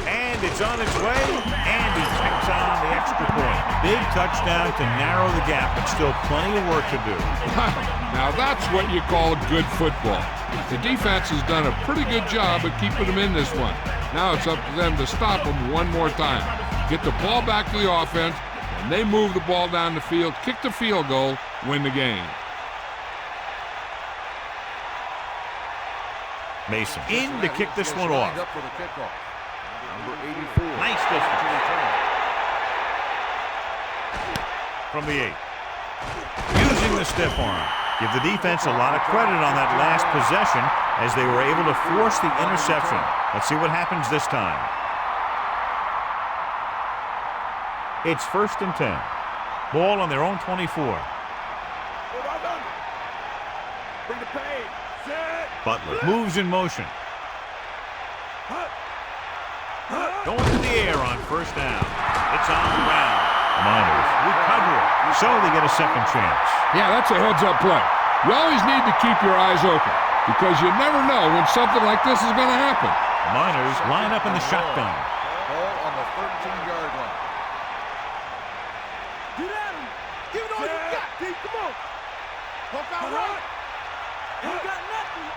And it's on its way, and he tacks on the extra point. Big touchdown to narrow the gap, but still plenty of work to do. Now that's what you call good football. The defense has done a pretty good job of keeping them in this one. Now it's up to them to stop them one more time. Get the ball back to the offense, and they move the ball down the field, kick the field goal, win the game. Mason in to kick this one off. Number 84. Nice distance. From the 8. Using the stiff arm. Give the defense a lot of credit on that last possession as they were able to force the interception. Let's see what happens this time. It's 1st and 10. Ball on their own 24. Bring the pain. Butler moves in motion. Going to the air on 1st down. It's on the ground. Miners recover it, so they get a second chance. Yeah, that's a heads-up play. You always need to keep your eyes open because you never know when something like this is going to happen. The Miners line up in the shotgun. Ball on the 13-yard line. Get at him. Give it all you got, D. Come on. Poke out right. You got nothing.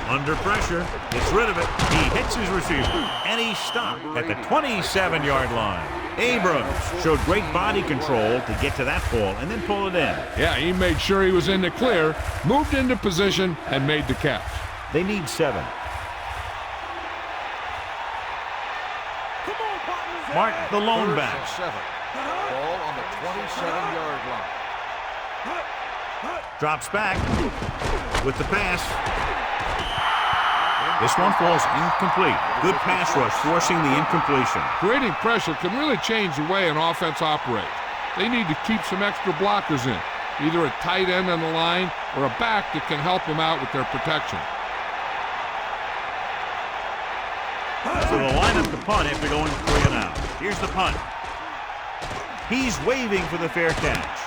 Under pressure, gets rid of it. He hits his receiver, and he's stopped at the 27-yard line. Abrams showed great body control to get to that ball and then pull it in. Yeah, he made sure he was in the clear, moved into position, and made the catch. They need 7. Come on, partners. Martin, the lone Third back. and 7. Ball on the 27-yard line. Drops back with the pass. This one falls incomplete. Good pass rush, forcing the incompletion. Creating pressure can really change the way an offense operates. They need to keep some extra blockers in, either a tight end on the line or a back that can help them out with their protection. So they'll line up the punt after going 3 and out. Here's the punt. He's waving for the fair catch.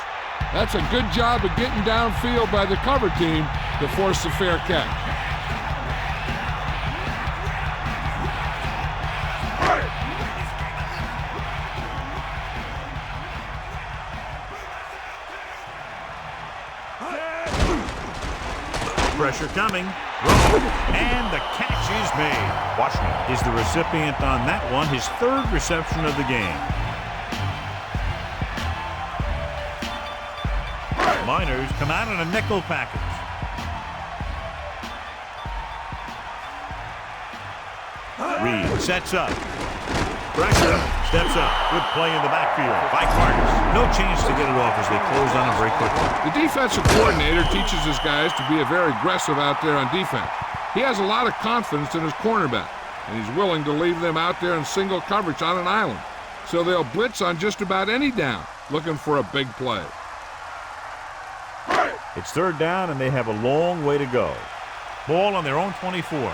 That's a good job of getting downfield by the cover team to force the fair catch. Pressure coming. And the catch is made. Washington is the recipient on that one, his 3rd reception of the game. Miners come out in a nickel package. Reed sets up. Pressure, steps up. Good play in the backfield by Carter. No chance to get it off as they close on him very quickly. The defensive coordinator teaches his guys to be very aggressive out there on defense. He has a lot of confidence in his cornerback, and he's willing to leave them out there in single coverage on an island. So they'll blitz on just about any down, looking for a big play. It's 3rd down, and they have a long way to go. Ball on their own 24.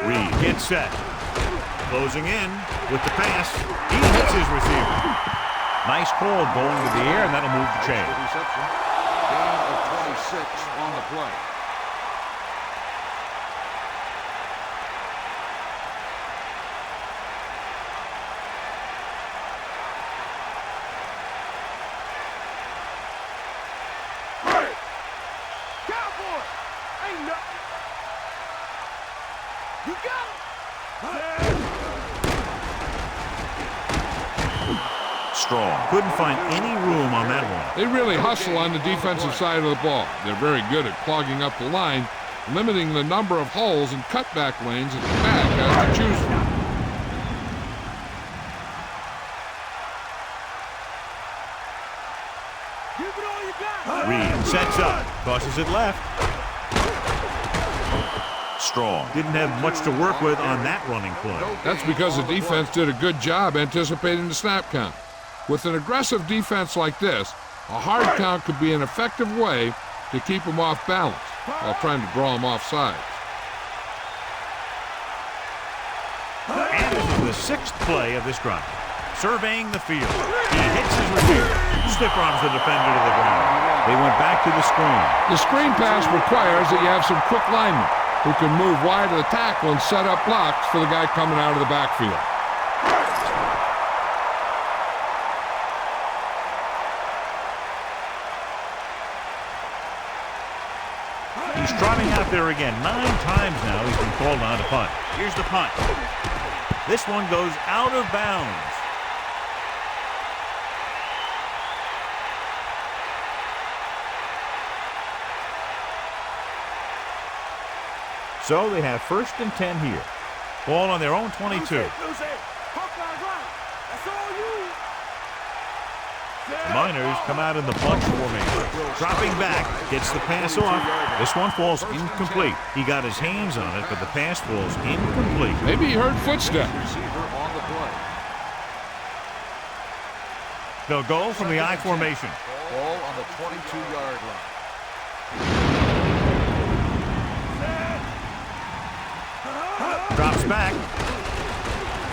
Reed gets set. Closing in with the pass. He hits his receiver. Nice call going to the air, and that'll move the chain. Reception. Gain of 26 on the play. Cowboy. Ain't nothing. You got it. Strong. Couldn't find any room on that one. They really hustle on the defensive side of the ball. They're very good at clogging up the line, limiting the number of holes and cutback lanes that the back has to choose from. Give it all you got. Reed sets up. Tosses it left. Strong. Didn't have much to work with on that running play. That's because the defense did a good job anticipating the snap count. With an aggressive defense like this, a hard count could be an effective way to keep them off balance while trying to draw them off sides. And this is the 6th play of this drive. Surveying the field. He hits his receiver. Stiff arms the defender to the ground. They went back to the screen. The screen pass requires that you have some quick linemen who can move wide of the tackle and set up blocks for the guy coming out of the backfield. He's trotting out there again. 9 times now he's been called on to punt. Here's the punt. This one goes out of bounds. So they have 1st and 10 here. Ball on their own 22. The Miners come out in the bunch formation. Dropping back, gets the pass off. This one falls incomplete. He got his hands on it, but the pass falls incomplete. Maybe he heard footsteps. Receiver on the play. They'll go from the I formation. Ball on the 22-yard line. back.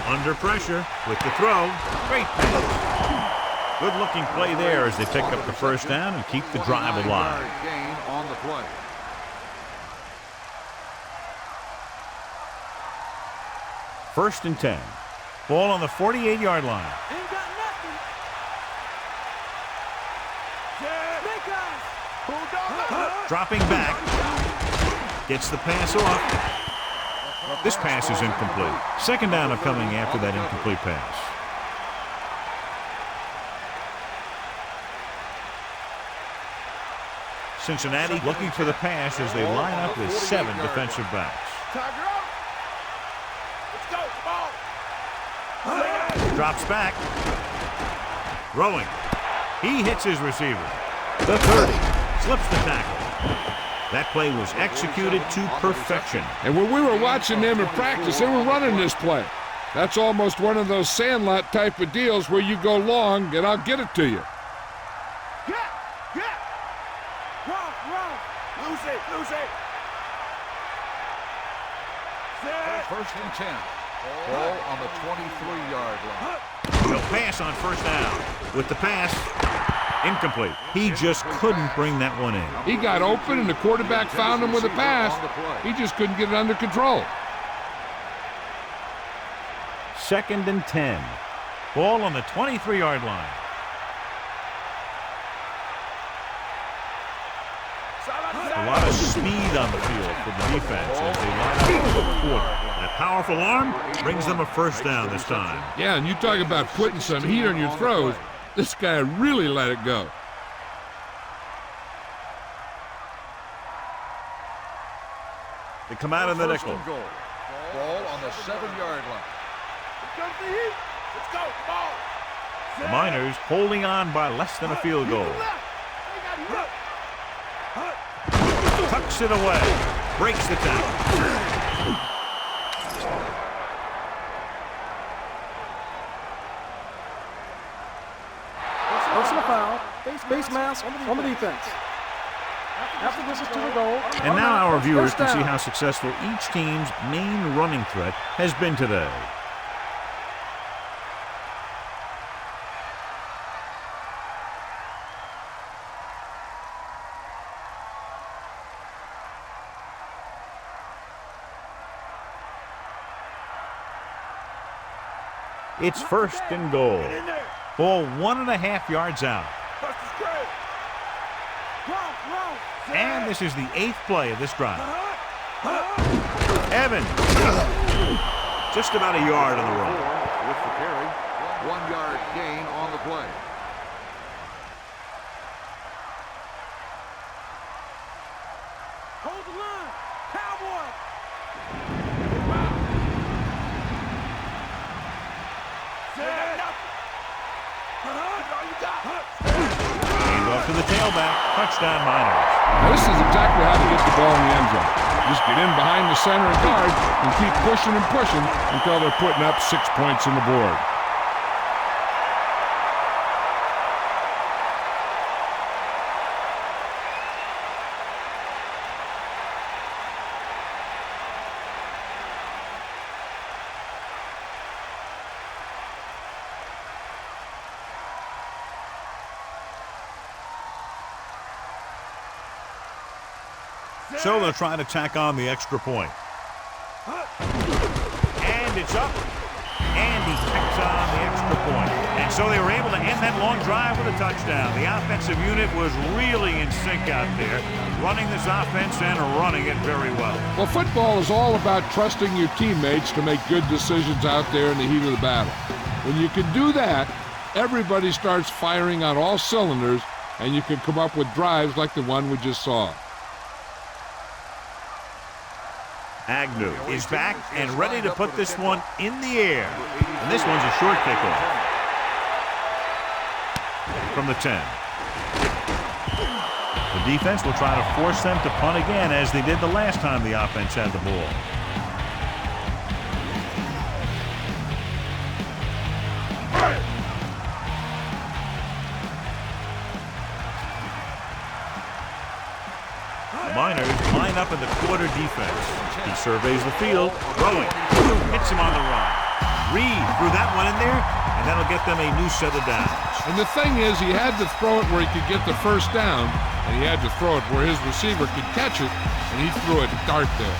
Under pressure with the throw. Great pass. Good-looking play there as they pick up the first down and keep the drive alive. Gain on the play. First and 10. Ball on the 48-yard line. Ain't got nothing. Dropping back. Gets the pass off. This pass is incomplete. Second down coming after that incomplete pass. Cincinnati looking for the pass as they line up with 7 defensive backs. Drops back. Throwing. He hits his receiver. The 30. Slips the tackle. That play was executed to perfection. And when we were watching them in practice, they were running this play. That's almost one of those sandlot type of deals where you go long and I'll get it to you. Lose it. First and 10. Ball on the 23-yard line. He'll pass on first down. With the pass, incomplete. He just couldn't bring that one in. He got open and the quarterback found him with a pass. He just couldn't get it under control. Second and 10. Ball on the 23-yard line. A lot of speed on the field for the defense as they line up for the quarter. That powerful arm brings them a first down this time. Yeah, and you talk about putting some heat on your throws. This guy really let it go. They come out in the nickel. Ball on the 7-yard line. Let's go. Ball. The Miners holding on by less than a field goal. Tucks it away. Breaks the tackle. Personal foul. Face mask on the defense. After this is to the goal. And now our viewers can see how successful each team's main running threat has been today. It's first and goal. Ball 1.5 yards out. And this is the 8th play of this drive. Evans. Just about a yard on the run. With the carry. 1-yard gain on the play. Hold the line. Cowboy. Hand off to the tailback. Touchdown Miners. Now, this is exactly how to get the ball in the end zone. Just get in behind the center and guard and keep pushing and pushing until they're putting up 6 points on the board. So they'll try to tack on the extra point. And it's up. And he tacks on the extra point. And so they were able to end that long drive with a touchdown. The offensive unit was really in sync out there, running this offense and running it very well. Well, football is all about trusting your teammates to make good decisions out there in the heat of the battle. When you can do that, everybody starts firing on all cylinders, and you can come up with drives like the one we just saw. Agnew is back and ready to put this one in the air. And this one's a short kickoff. From the 10. The defense will try to force them to punt again as they did the last time the offense had the ball. The Miners line up up in the quarter defense. He surveys the field, throwing, hits him on the run. Reed threw that one in there, and that'll get them a new set of downs. And the thing is, he had to throw it where he could get the first down, and he had to throw it where his receiver could catch it, and he threw a dart there.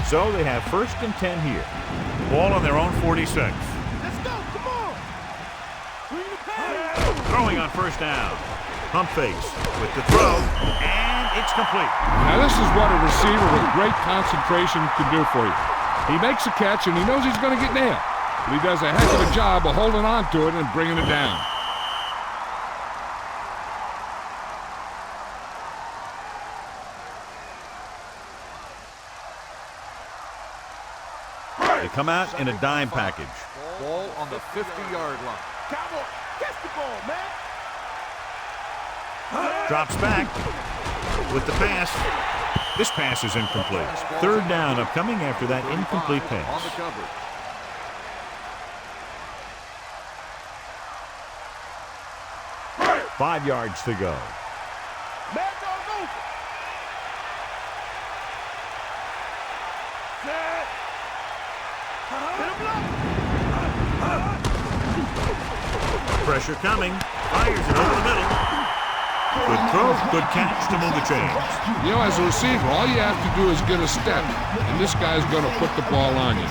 So they have 1st and 10 here. Ball on their own 46. Let's go, come on. Bring the pass. Throwing on 1st down. Pump fakes with the throw, and it's complete. Now this is what a receiver with great concentration can do for you. He makes a catch, and he knows he's going to get nailed. But he does a heck of a job of holding on to it and bringing it down. They come out in a dime package. Ball on the 50-yard line. Cowboy, catch the ball, man. Drops back with the pass. This pass is incomplete. 3rd down upcoming after that incomplete On pass. the coverage. Five yards to go. Mad dog open. Set. Hit him up. Pressure coming. Fires it over the middle. Good throw, good catch to move the chains. You know, as a receiver, all you have to do is get a step, and this guy's going to put the ball on you.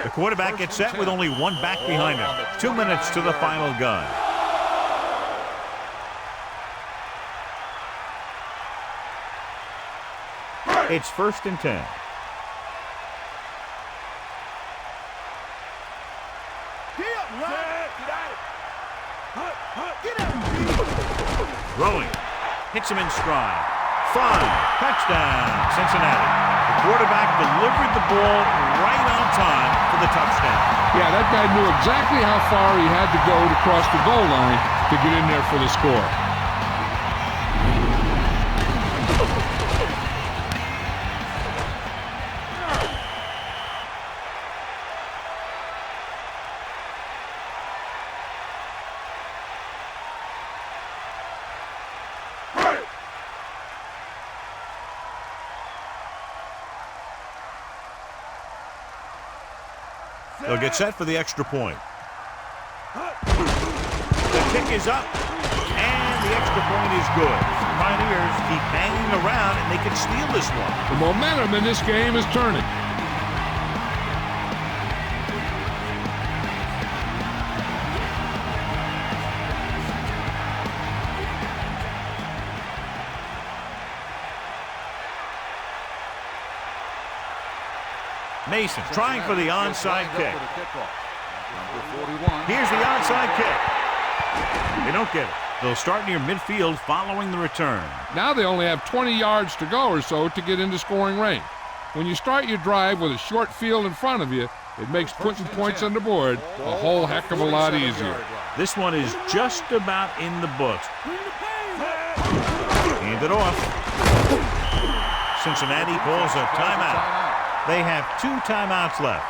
The quarterback gets set with only one back behind him. 2 minutes to the final gun. It's 1st and 10. Throwing. Hits him in stride. Fun. Touchdown, Cincinnati. The quarterback delivered the ball right on time for the touchdown. Yeah, that guy knew exactly how far he had to go to cross the goal line to get in there for the score. They'll get set for the extra point. The kick is up, and the extra point is good. Pioneers keep hanging around, and they can steal this one. The momentum in this game is turning. Mason trying for the onside kick. Number 41. Here's the onside kick. They don't get it. They'll start near midfield following the return. Now they only have 20 yards to go or so to get into scoring range. When you start your drive with a short field in front of you, it makes putting points on the board a whole heck of a lot easier. This one is just about in the books. Hand it off. Cincinnati calls a timeout. They have 2 timeouts left.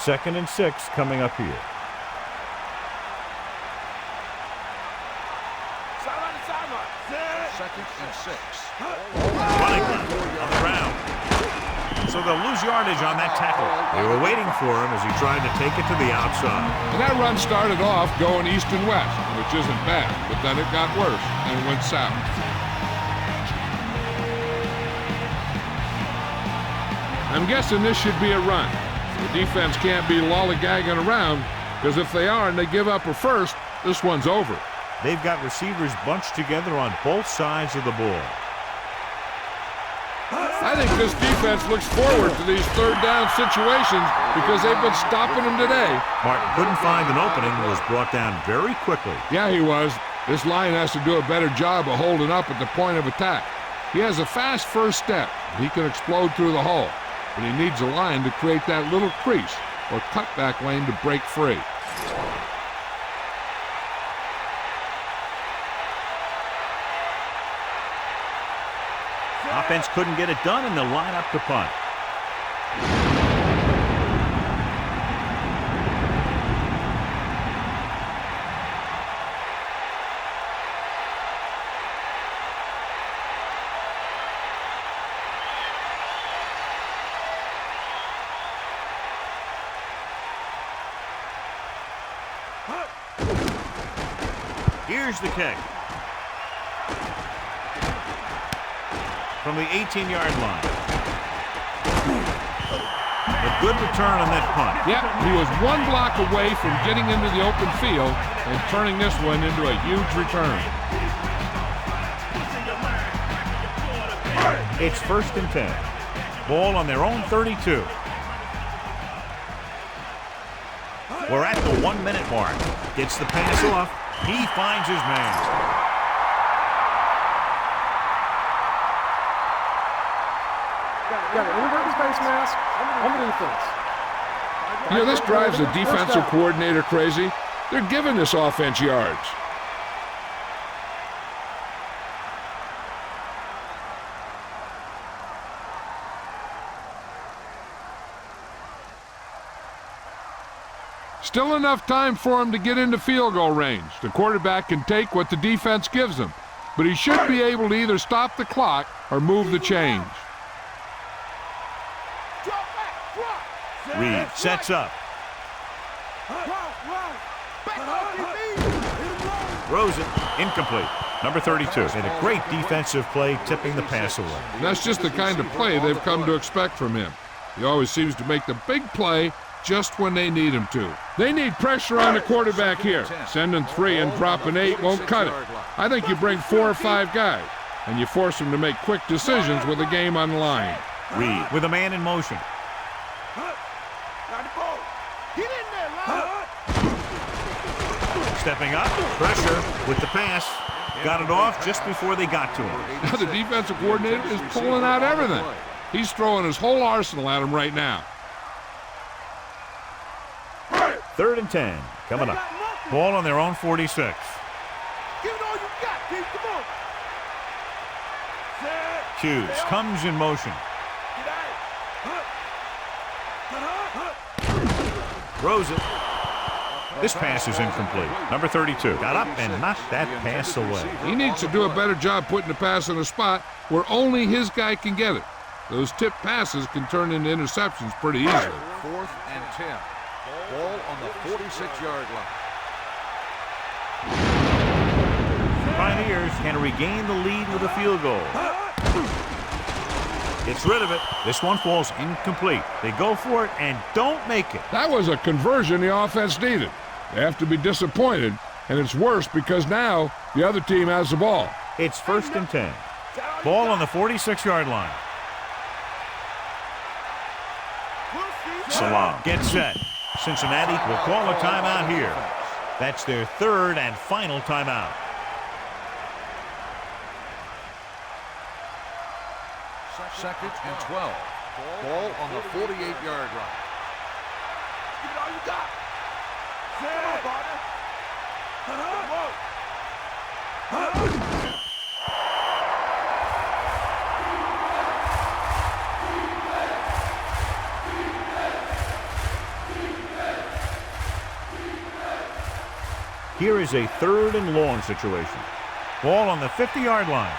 Second and 6 coming up here. Second and 6. Running on the ground. So they'll lose yardage on that tackle. They were waiting for him as he tried to take it to the outside. And that run started off going east and west, which isn't bad, but then it got worse and went south. I'm guessing this should be a run. The defense can't be lollygagging around, because if they are and they give up a first, this one's over. They've got receivers bunched together on both sides of the ball. I think this defense looks forward to these third down situations because they've been stopping them today. Martin couldn't find an opening and was brought down very quickly. Yeah, he was. This line has to do a better job of holding up at the point of attack. He has a fast first step. He can explode through the hole. But he needs a line to create that little crease or cutback lane to break free. Offense couldn't get it done, and they'll line up to punt. Here's the kick. From the 18-yard line. A good return on that punt. Yep, he was one block away from getting into the open field and turning this one into a huge return. It's 1st and 10. Ball on their own 32. We're at the 1-minute mark. Gets the pass off. He finds his man. Got an inverted face mask on the defense. You know, this drives the defensive coordinator crazy. They're giving this offense yards. Still enough time for him to get into field goal range. The quarterback can take what the defense gives him, but he should be able to either stop the clock or move the change. Reed sets up. Throws it. Incomplete. Number 32. Made a great defensive play, tipping the pass away. And that's just the kind of play they've come to expect from him. He always seems to make the big play just when they need him to. They need pressure on the quarterback here. Sending 3 and dropping 8 won't cut it. I think you bring 4 or 5 guys, and you force them to make quick decisions with the game on the line. Reed with a man in motion. Stepping up, pressure with the pass. Got it off just before they got to him. Now the defensive coordinator is pulling out everything. He's throwing his whole arsenal at him right now. 3rd and 10. Coming up. Ball on their own 46. Give it all you got, Keith. Come on. Hughes comes in motion. Throws it. This pass is incomplete. Number 32 got up and knocked that pass away. He needs to do a better job putting the pass in a spot where only his guy can get it. Those tip passes can turn into interceptions pretty easily. 4th and 10. Ball on the 46-yard line. Pioneers can regain the lead with a field goal. Gets rid of it. This one falls incomplete. They go for it and don't make it. That was a conversion the offense needed. They have to be disappointed, and it's worse because now the other team has the ball. It's 1st and 10. Ball on the 46-yard line. Salam gets set. Cincinnati will call a timeout here. That's their 3rd and final timeout. Second and 12. Ball on the 48-yard line. Give it all you got. Come on, partner. Here is a 3rd and long situation. Ball on the 50-yard line.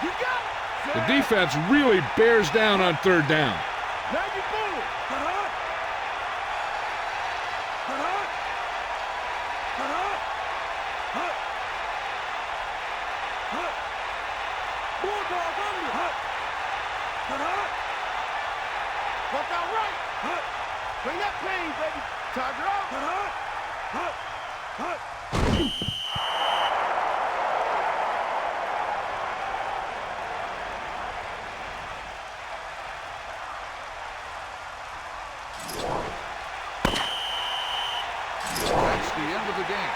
You got it. The defense really bears down on 3rd down. Now you move. Bulldog under. Walk out right. Bring that pain, baby. Charge her out. That's the end of the game.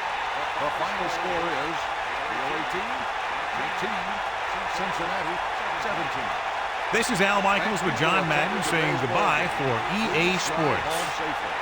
The final score is the 18, Cincinnati 17. This is Al Michaels with John Madden saying goodbye for EA Sports.